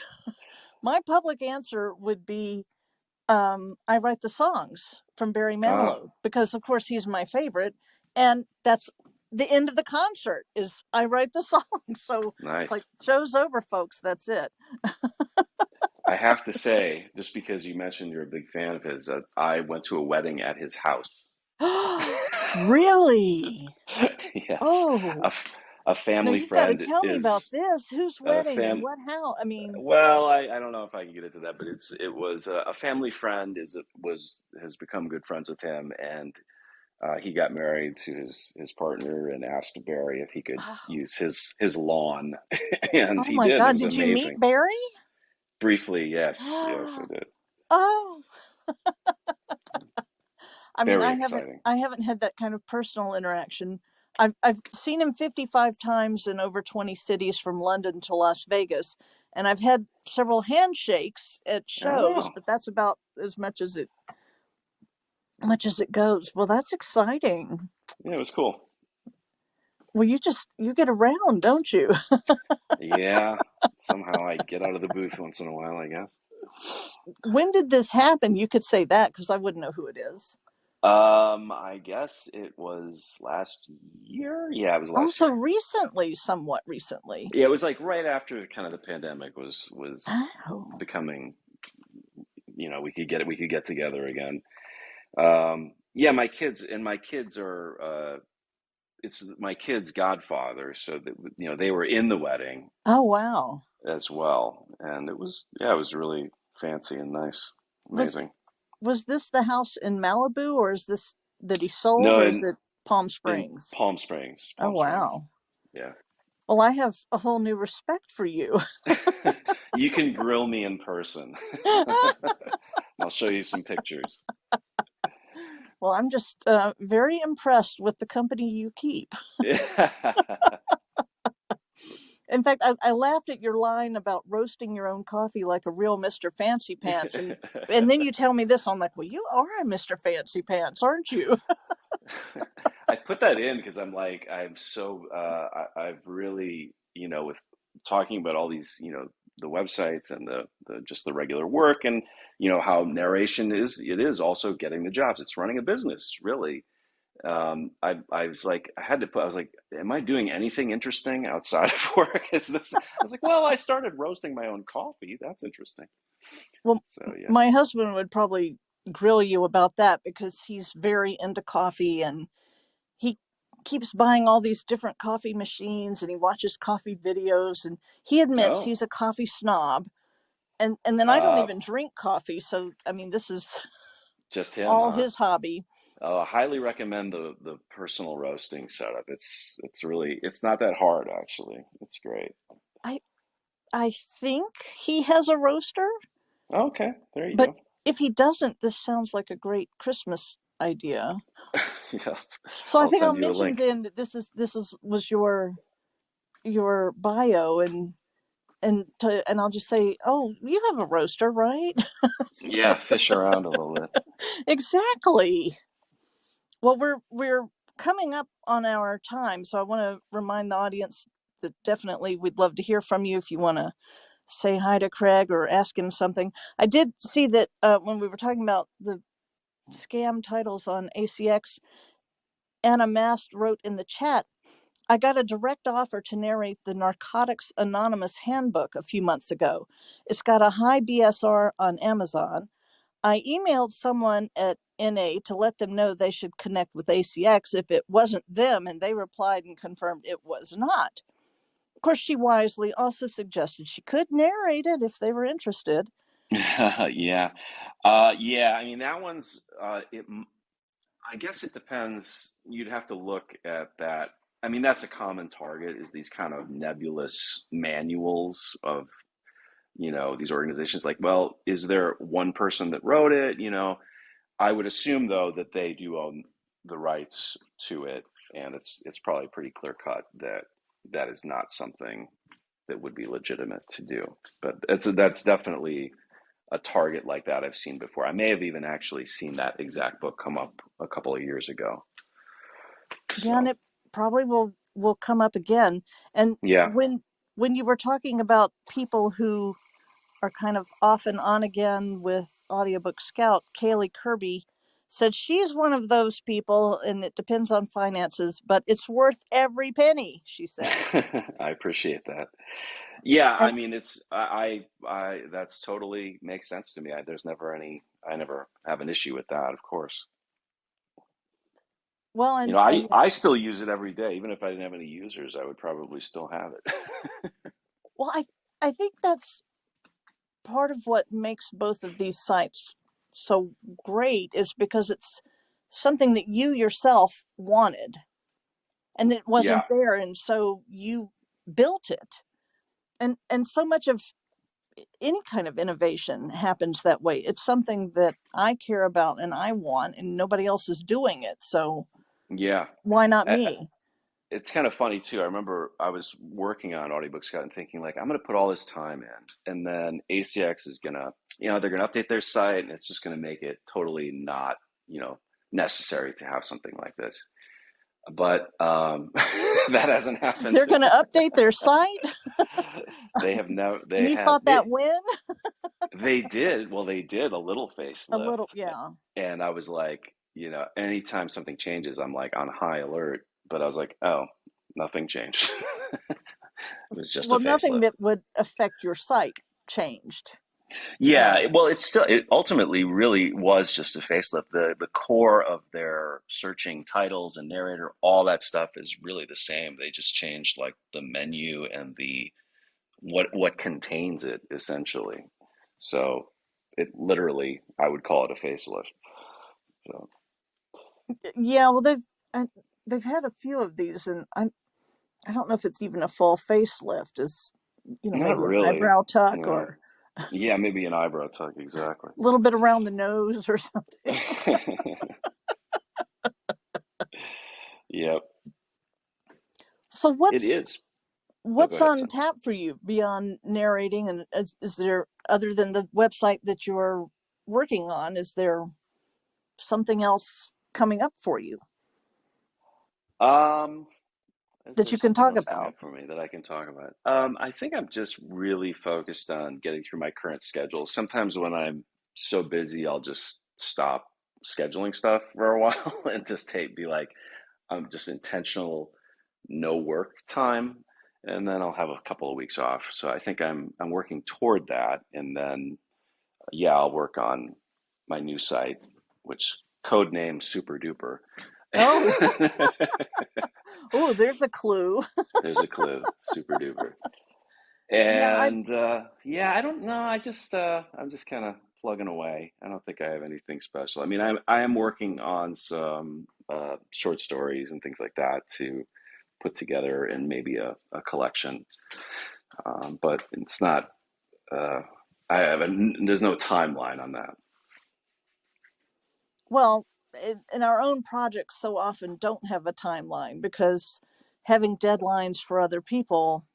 Speaker 1: my public answer would be, I write the songs from Barry
Speaker 2: uh,
Speaker 1: Manilow, because of course he's my favorite, and that's the end of the concert is I write the song. So it's like,
Speaker 2: nice.
Speaker 1: show's over, folks. That's it.
Speaker 2: I have to say, just because you mentioned you're a big fan of his, I went to a wedding at his house.
Speaker 1: Really?
Speaker 2: Yes,
Speaker 1: Oh,
Speaker 2: a, a
Speaker 1: no,
Speaker 2: family
Speaker 1: you've got to
Speaker 2: friend
Speaker 1: tell me about
Speaker 2: is
Speaker 1: this. Whose
Speaker 2: a
Speaker 1: wedding and
Speaker 2: fam.
Speaker 1: what? How? I mean,
Speaker 2: Well, I don't know if I can get into that, but it was a family friend has become good friends with him, and he got married to his partner and asked Barry if he could
Speaker 1: oh,
Speaker 2: use his lawn, and
Speaker 1: oh
Speaker 2: he
Speaker 1: my
Speaker 2: did. It
Speaker 1: God,
Speaker 2: was
Speaker 1: did you meet
Speaker 2: amazing.
Speaker 1: Barry?
Speaker 2: Briefly, yes, I did.
Speaker 1: Oh, I mean,
Speaker 2: Very exciting.
Speaker 1: I haven't had that kind of personal interaction. I've seen him 55 times in over 20 cities from London to Las Vegas, and I've had several handshakes at shows,
Speaker 2: Oh,
Speaker 1: but that's about as much as it goes. Well, that's exciting.
Speaker 2: yeah, it was cool.
Speaker 1: Well, you get around, don't you?
Speaker 2: Yeah, somehow I get out of the booth once in a while, I guess.
Speaker 1: When did this happen? You could say that, because I wouldn't know who it is.
Speaker 2: I guess it was last year. Yeah, it was last
Speaker 1: Also,
Speaker 2: year.
Speaker 1: recently, somewhat recently.
Speaker 2: Yeah, it was like right after kind of the pandemic was
Speaker 1: Oh,
Speaker 2: becoming, we could get together again. Yeah, my kids are it's my kid's godfather, so that they were in the wedding
Speaker 1: oh, wow.
Speaker 2: as well, and it was really fancy and nice,
Speaker 1: Was
Speaker 2: amazing.
Speaker 1: was this the house in Malibu, or is this that he sold,
Speaker 2: No,
Speaker 1: or is
Speaker 2: and
Speaker 1: it? Palm
Speaker 2: in
Speaker 1: Springs.
Speaker 2: Palm Springs.
Speaker 1: Oh,
Speaker 2: Palm Springs.
Speaker 1: wow.
Speaker 2: Yeah.
Speaker 1: Well, I have a whole new respect for you.
Speaker 2: You can grill me in person. I'll show you some pictures.
Speaker 1: Well, I'm just very impressed with the company you keep. In fact, I laughed at your line about roasting your own coffee like a real Mr. Fancy Pants, and then you tell me this. I'm like, well, you are a Mr. Fancy Pants, aren't you?
Speaker 2: I put that in because I'm like, I'm so, I've really, with talking about all these, the websites and the just the regular work and, how narration it is also getting the jobs. It's running a business, really. I was like, I was like, am I doing anything interesting outside of work? I was like, well, I started roasting my own coffee. That's interesting.
Speaker 1: Well,
Speaker 2: So yeah.
Speaker 1: my husband would probably grill you about that because he's very into coffee and he keeps buying all these different coffee machines and he watches coffee videos and he admits
Speaker 2: Oh,
Speaker 1: he's a coffee snob. And then I don't
Speaker 2: uh,
Speaker 1: even drink coffee, so I mean this is
Speaker 2: just him,
Speaker 1: all
Speaker 2: huh?
Speaker 1: his hobby.
Speaker 2: I highly recommend the personal roasting setup. It's not that hard actually. It's great.
Speaker 1: I I think he has a roaster,
Speaker 2: Okay, there you
Speaker 1: but
Speaker 2: go.
Speaker 1: if he doesn't, this sounds like a great Christmas idea.
Speaker 2: Yes,
Speaker 1: So I
Speaker 2: I'll
Speaker 1: think I'll
Speaker 2: send you a
Speaker 1: mention
Speaker 2: link.
Speaker 1: then that this is was your bio and I'll just say, oh, you have a roaster, right?
Speaker 2: Yeah, fish around a little bit.
Speaker 1: Exactly. Well, we're coming up on our time, so I want to remind the audience that definitely we'd love to hear from you if you want to say hi to Craig or ask him something. I did see that when we were talking about the scam titles on ACX, Anna Mast wrote in the chat, I got a direct offer to narrate the Narcotics Anonymous Handbook a few months ago. It's got a high BSR on Amazon. I emailed someone at NA to let them know they should connect with ACX if it wasn't them, and they replied and confirmed it was not. Of course, she wisely also suggested she could narrate it if they were interested.
Speaker 2: Yeah, yeah. I mean, that one's. I guess it depends. You'd have to look at that. I mean, that's a common target. Is these kind of nebulous manuals of these organizations. Like, well, is there one person that wrote it? I would assume though that they do own the rights to it, and it's probably pretty clear cut that that is not something that would be legitimate to do. But that's definitely a target like that I've seen before. I may have even actually seen that exact book come up a couple of years ago.
Speaker 1: Yeah, and
Speaker 2: So
Speaker 1: it probably will come up again. And
Speaker 2: yeah.
Speaker 1: when you were talking about people who are kind of off and on again with Audiobook Scout, Kaylee Kirby said she's one of those people, and it depends on finances, but it's worth every penny, she said.
Speaker 2: I appreciate that. Yeah, I
Speaker 1: And
Speaker 2: mean, that's totally makes sense to me. I never have an issue with that, of course.
Speaker 1: well,
Speaker 2: I
Speaker 1: and
Speaker 2: I still use it every day, even if I didn't have any users, I would probably still have it.
Speaker 1: well, I think that's part of what makes both of these sites so great is because it's something that you yourself wanted and it
Speaker 2: Yeah,
Speaker 1: wasn't there, and so you built it. And so much of any kind of innovation happens that way. It's something that I care about and I want, and nobody else is doing it. So
Speaker 2: yeah.
Speaker 1: why not
Speaker 2: I,
Speaker 1: me?
Speaker 2: it's kind of funny too. I remember I was working on Audiobook Scout and thinking like, I'm going to put all this time in, and then ACX is gonna, they're gonna update their site, and it's just gonna make it totally not, necessary to have something like this. But that hasn't happened.
Speaker 1: They're going to update their site,
Speaker 2: They have no.
Speaker 1: and
Speaker 2: They
Speaker 1: you
Speaker 2: have
Speaker 1: thought that when
Speaker 2: they did. Well, they did a little
Speaker 1: a
Speaker 2: facelift,
Speaker 1: little, yeah.
Speaker 2: and I was like, anytime something changes, I'm like on high alert. But I was like, oh, nothing changed. It was just a
Speaker 1: Well, nothing
Speaker 2: facelift.
Speaker 1: that would affect your site changed.
Speaker 2: Yeah, well, it ultimately really was just a facelift. The core of their searching titles and narrator, all that stuff is really the same. They just changed like the menu and the what contains it essentially. So it literally, I would call it a facelift. So
Speaker 1: Yeah, well, they've they've had a few of these, and I don't know if it's even a full facelift. Is
Speaker 2: Not
Speaker 1: maybe an
Speaker 2: really.
Speaker 1: eyebrow tuck
Speaker 2: Yeah.
Speaker 1: or
Speaker 2: Yeah, maybe an eyebrow tuck, exactly.
Speaker 1: a little bit around the nose or something.
Speaker 2: Yep,
Speaker 1: So
Speaker 2: it
Speaker 1: what's
Speaker 2: is. Oh, go
Speaker 1: what's
Speaker 2: ahead,
Speaker 1: on
Speaker 2: son.
Speaker 1: tap for you beyond narrating? And is there, other than the website that you're working on, is there something else coming up for you
Speaker 2: Um, is
Speaker 1: that
Speaker 2: there
Speaker 1: you can
Speaker 2: something
Speaker 1: talk
Speaker 2: else coming
Speaker 1: about?
Speaker 2: up for me that I can talk about? I think I'm just really focused on getting through my current schedule. Sometimes when I'm so busy, I'll just stop scheduling stuff for a while and just be like, I'm just intentional, no work time, and then I'll have a couple of weeks off. So I think I'm working toward that, and then yeah, I'll work on my new site, which code name Super Duper.
Speaker 1: Oh, oh, there's a clue.
Speaker 2: There's a clue, Super Duper.
Speaker 1: Yeah,
Speaker 2: And yeah, I don't know. I'm just kind of plugging away. I don't think I have anything special. I mean, I am working on some short stories and things like that to put together in maybe a collection. But it's not. Uh, there's no timeline on that.
Speaker 1: well, in our own projects so often don't have a timeline because having deadlines for other people,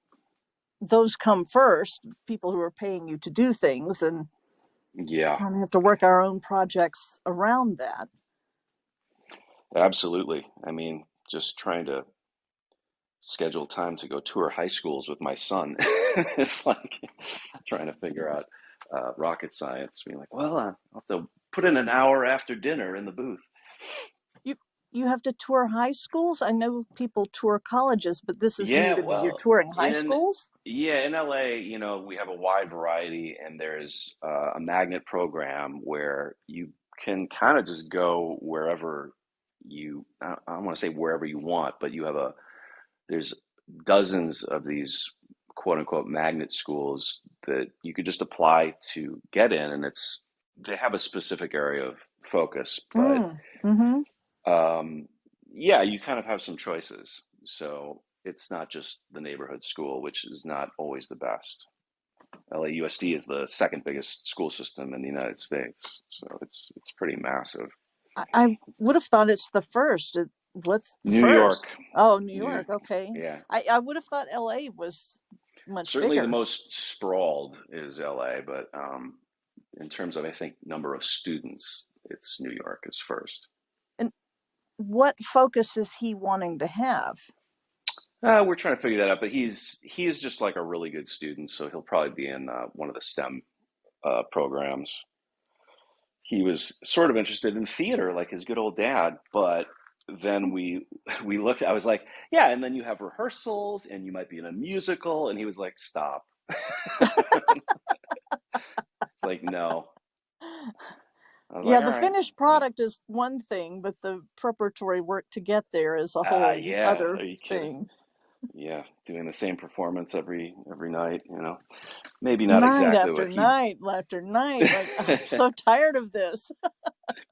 Speaker 1: those come first, people who are paying you to do things, and
Speaker 2: Yeah,
Speaker 1: kind of have to work our own projects around that.
Speaker 2: absolutely. I mean, just trying to schedule time to go tour high schools with my son. It's like trying to figure out rocket science. Being like, well, I'll have to put in an hour after dinner in the booth.
Speaker 1: You you have to tour high schools? I know people tour colleges, but this is new
Speaker 2: Yeah,
Speaker 1: to me. You're
Speaker 2: well,
Speaker 1: touring high
Speaker 2: in
Speaker 1: schools?
Speaker 2: yeah, in LA, we have a wide variety, and there's a magnet program where you can kind of just go wherever I don't want to say wherever you want, but there's dozens of these quote unquote magnet schools that you could just apply to get in, and they have a specific area of focus, but
Speaker 1: Mm, mm-hmm.
Speaker 2: um, yeah, you kind of have some choices. So it's not just the neighborhood school, which is not always the best. LAUSD is the second biggest school system in the United States, so it's pretty massive.
Speaker 1: I would have thought it's the first. What's
Speaker 2: New York,
Speaker 1: first? Oh, New
Speaker 2: New,
Speaker 1: York. Okay.
Speaker 2: yeah,
Speaker 1: I would have thought LA was much
Speaker 2: certainly the
Speaker 1: bigger.
Speaker 2: most sprawled is LA, but in terms of I think number of students, it's New York is first.
Speaker 1: And what focus is he wanting to have?
Speaker 2: We're trying to figure that out, but he's just like a really good student, so he'll probably be in one of the STEM programs. He was sort of interested in theater, like his good old dad, but then we looked. I was like, yeah, and then you have rehearsals, and you might be in a musical, and he was like, stop. It's like, no. I was
Speaker 1: Yeah,
Speaker 2: like, all
Speaker 1: the
Speaker 2: right,
Speaker 1: finished
Speaker 2: yeah,
Speaker 1: product is one thing, but the preparatory work to get there is a whole
Speaker 2: yeah.
Speaker 1: other
Speaker 2: Are you kidding?
Speaker 1: thing.
Speaker 2: Yeah, doing the same performance every night. Maybe not
Speaker 1: Night
Speaker 2: exactly
Speaker 1: after
Speaker 2: what he
Speaker 1: night after night. Like, I'm so tired of this.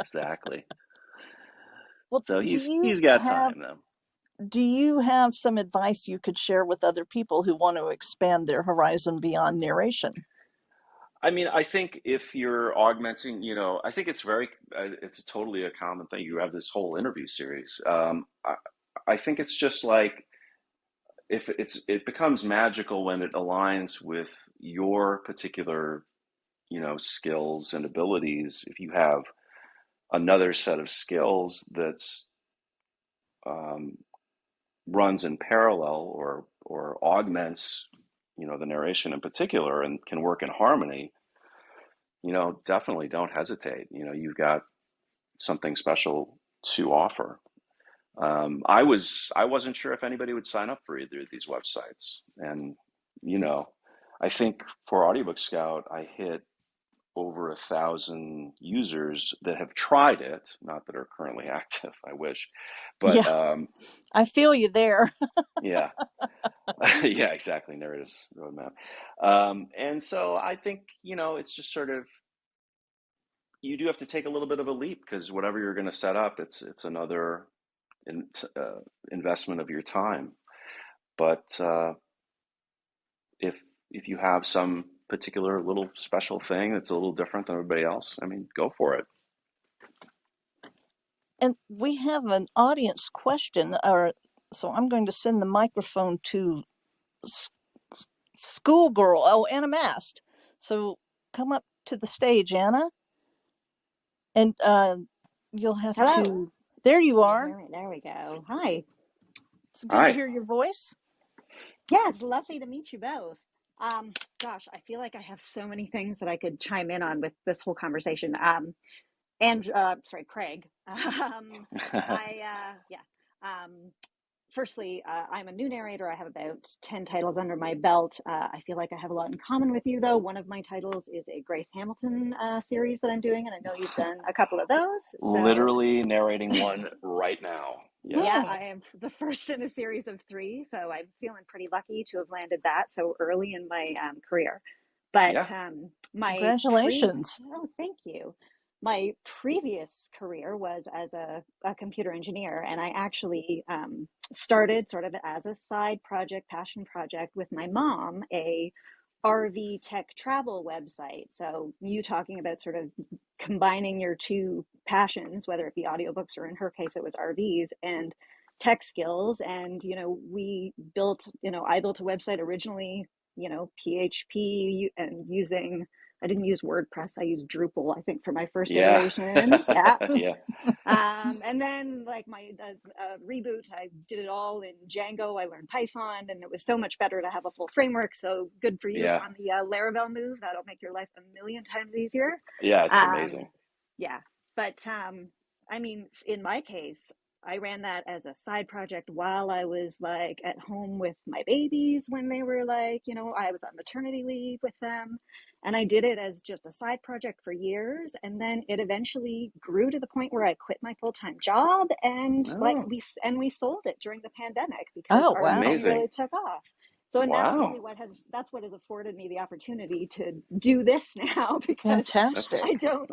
Speaker 2: exactly.
Speaker 1: Well,
Speaker 2: So he's got time though.
Speaker 1: do you have some advice you could share with other people who want to expand their horizon beyond narration?
Speaker 2: I mean, I think if you're augmenting, I think it's totally a common thing. You have this whole interview series. I think it's just like if it becomes magical when it aligns with your particular, skills and abilities. If you have another set of skills that's um, runs in parallel or augments, the narration in particular and can work in harmony, definitely don't hesitate. You've got something special to offer. I wasn't sure if anybody would sign up for either of these websites, and you know, I think for Audiobook Scout, I hit over 1,000 users that have tried it, not that are currently active. I wish, but
Speaker 1: Yeah, I feel you there.
Speaker 2: yeah, yeah, exactly. Narrator's roadmap, and so I think it's just sort of you do have to take a little bit of a leap because whatever you're going to set up, it's another. investment of your time. But if you have some particular little special thing that's a little different than everybody else, I mean, go for it.
Speaker 1: And we have an audience question, so I'm going to send the microphone to Schoolgirl. Oh, Anna Mast. So come up to the stage, Anna, and you'll have
Speaker 3: Hello.
Speaker 1: to. There you are.
Speaker 3: There we go. Hi.
Speaker 1: It's good to
Speaker 2: Hi.
Speaker 1: hear your voice.
Speaker 3: Yeah, it's lovely to meet you both. Gosh, I feel like I have so many things that I could chime in on with this whole conversation. Craig. Firstly, I'm a new narrator. I have about 10 titles under my belt. I feel like I have a lot in common with you, though. One of my titles is a Grace Hamilton series that I'm doing, and I know you've done a couple of those. So...
Speaker 2: Literally narrating one right now.
Speaker 3: Yeah, I am the first in a series of 3, so I'm feeling pretty lucky to have landed that so early in my career. But
Speaker 1: Congratulations.
Speaker 3: thank you. My previous career was as a computer engineer, and I actually started sort of as a side project, passion project with my mom, a RV tech travel website. So you talking about sort of combining your two passions, whether it be audiobooks or in her case it was RVs and tech skills. And we built, I built a website originally, PHP and using, I didn't use WordPress, I used Drupal, I think, for my first iteration. And then like my reboot, I did it all in Django. I learned Python, and it was so much better to have a full framework. So good for you on the Laravel move. That'll make your life a million times easier.
Speaker 2: Yeah, it's amazing.
Speaker 3: Yeah, but I mean, in my case, I ran that as a side project while I was like at home with my babies when they were like, I was on maternity leave with them. And I did it as just a side project for years. And then it eventually grew to the point where I quit my full-time job and we sold it during the pandemic because RV really took off. So, and that's really that's what has afforded me the opportunity to do this now, because I don't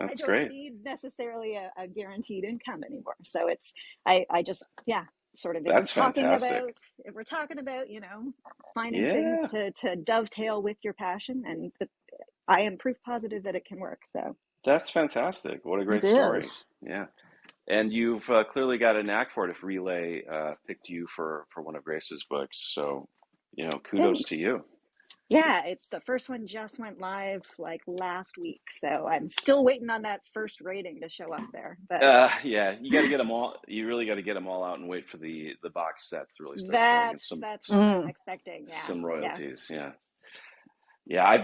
Speaker 3: need necessarily a guaranteed income anymore. So I just, sort of, if we're talking about, finding things to dovetail with your passion, and I am proof positive that it can work. So
Speaker 2: that's fantastic. What a great story. Yeah. And you've clearly got a knack for it if Relay picked you for one of Grace's books. So, kudos to you.
Speaker 3: Yeah, it's the first one just went live like last week. So I'm still waiting on that first rating to show up there. But
Speaker 2: yeah, you got to get them all. You really got to get them all out and wait for the box set to really start
Speaker 3: pulling. That's what I'm expecting. Yeah.
Speaker 2: Some royalties. Yeah. I'm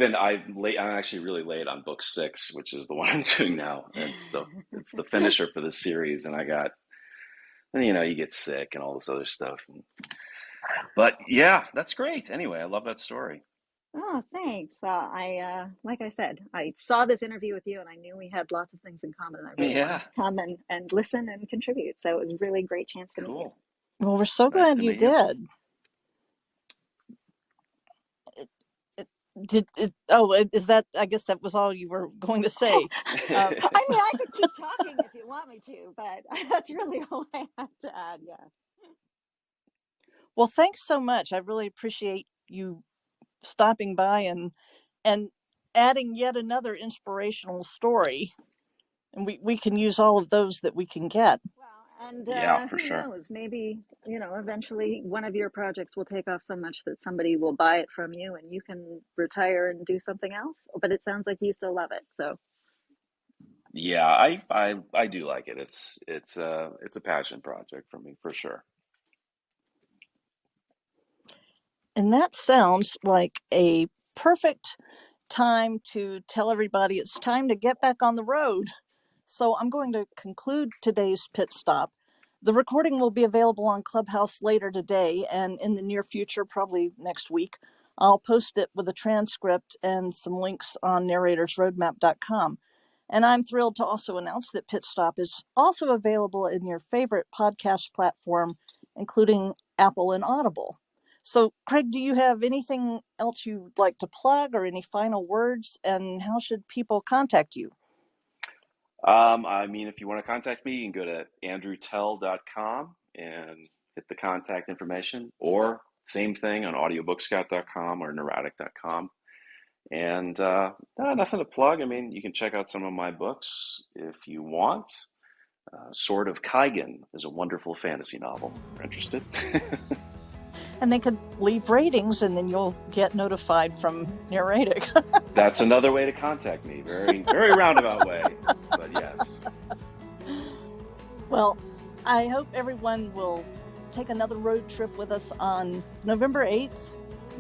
Speaker 2: late. I'm actually really late on book 6, which is the one I'm doing now. It's the finisher for the series, and I got, you get sick and all this other stuff. But yeah, that's great. Anyway, I love that story.
Speaker 3: Oh, thanks. Like I said, I saw this interview with you and I knew we had lots of things in common. I really wanted to come and listen and contribute. So it was a really great chance to meet you.
Speaker 1: Well, we're so glad you did. Is that, I guess that was all you were going to say.
Speaker 3: I mean, I could keep talking if you want me to, but that's really all I have to add. Yeah.
Speaker 1: Well, thanks so much. I really appreciate you stopping by and adding yet another inspirational story. And we can use all of those that we can get.
Speaker 3: Well, and who knows, maybe, eventually one of your projects will take off so much that somebody will buy it from you and you can retire and do something else. But it sounds like you still love it. So
Speaker 2: yeah, I do like it. It's a passion project for me, for sure.
Speaker 1: And that sounds like a perfect time to tell everybody it's time to get back on the road. So I'm going to conclude today's pit stop. The recording will be available on Clubhouse later today, and in the near future, probably next week, I'll post it with a transcript and some links on narratorsroadmap.com. And I'm thrilled to also announce that Pit Stop is also available in your favorite podcast platform, including Apple and Audible. So, Craig, do you have anything else you'd like to plug or any final words? And how should people contact you?
Speaker 2: I mean, if you want to contact me, you can go to andrewtell.com, and hit the contact information, or same thing on audiobookscout.com or neurotic.com. And nothing to plug. I mean, you can check out some of my books if you want. Sword of Kaigen is a wonderful fantasy novel. If you're interested.
Speaker 1: And they could leave ratings, and then you'll get notified from Narratic.
Speaker 2: That's another way to contact me. Very, very roundabout way, but yes.
Speaker 1: Well, I hope everyone will take another road trip with us on November 8th,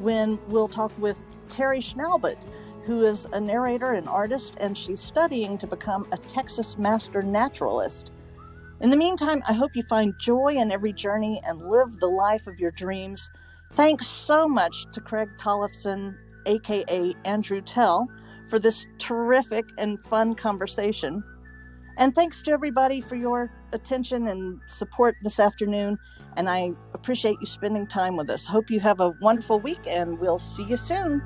Speaker 1: when we'll talk with Terry Schnalbut, who is a narrator and artist, and she's studying to become a Texas master naturalist. In the meantime, I hope you find joy in every journey and live the life of your dreams. Thanks so much to Craig Tollefson, aka Andrew Tell, for this terrific and fun conversation. And thanks to everybody for your attention and support this afternoon. And I appreciate you spending time with us. Hope you have a wonderful week, and we'll see you soon.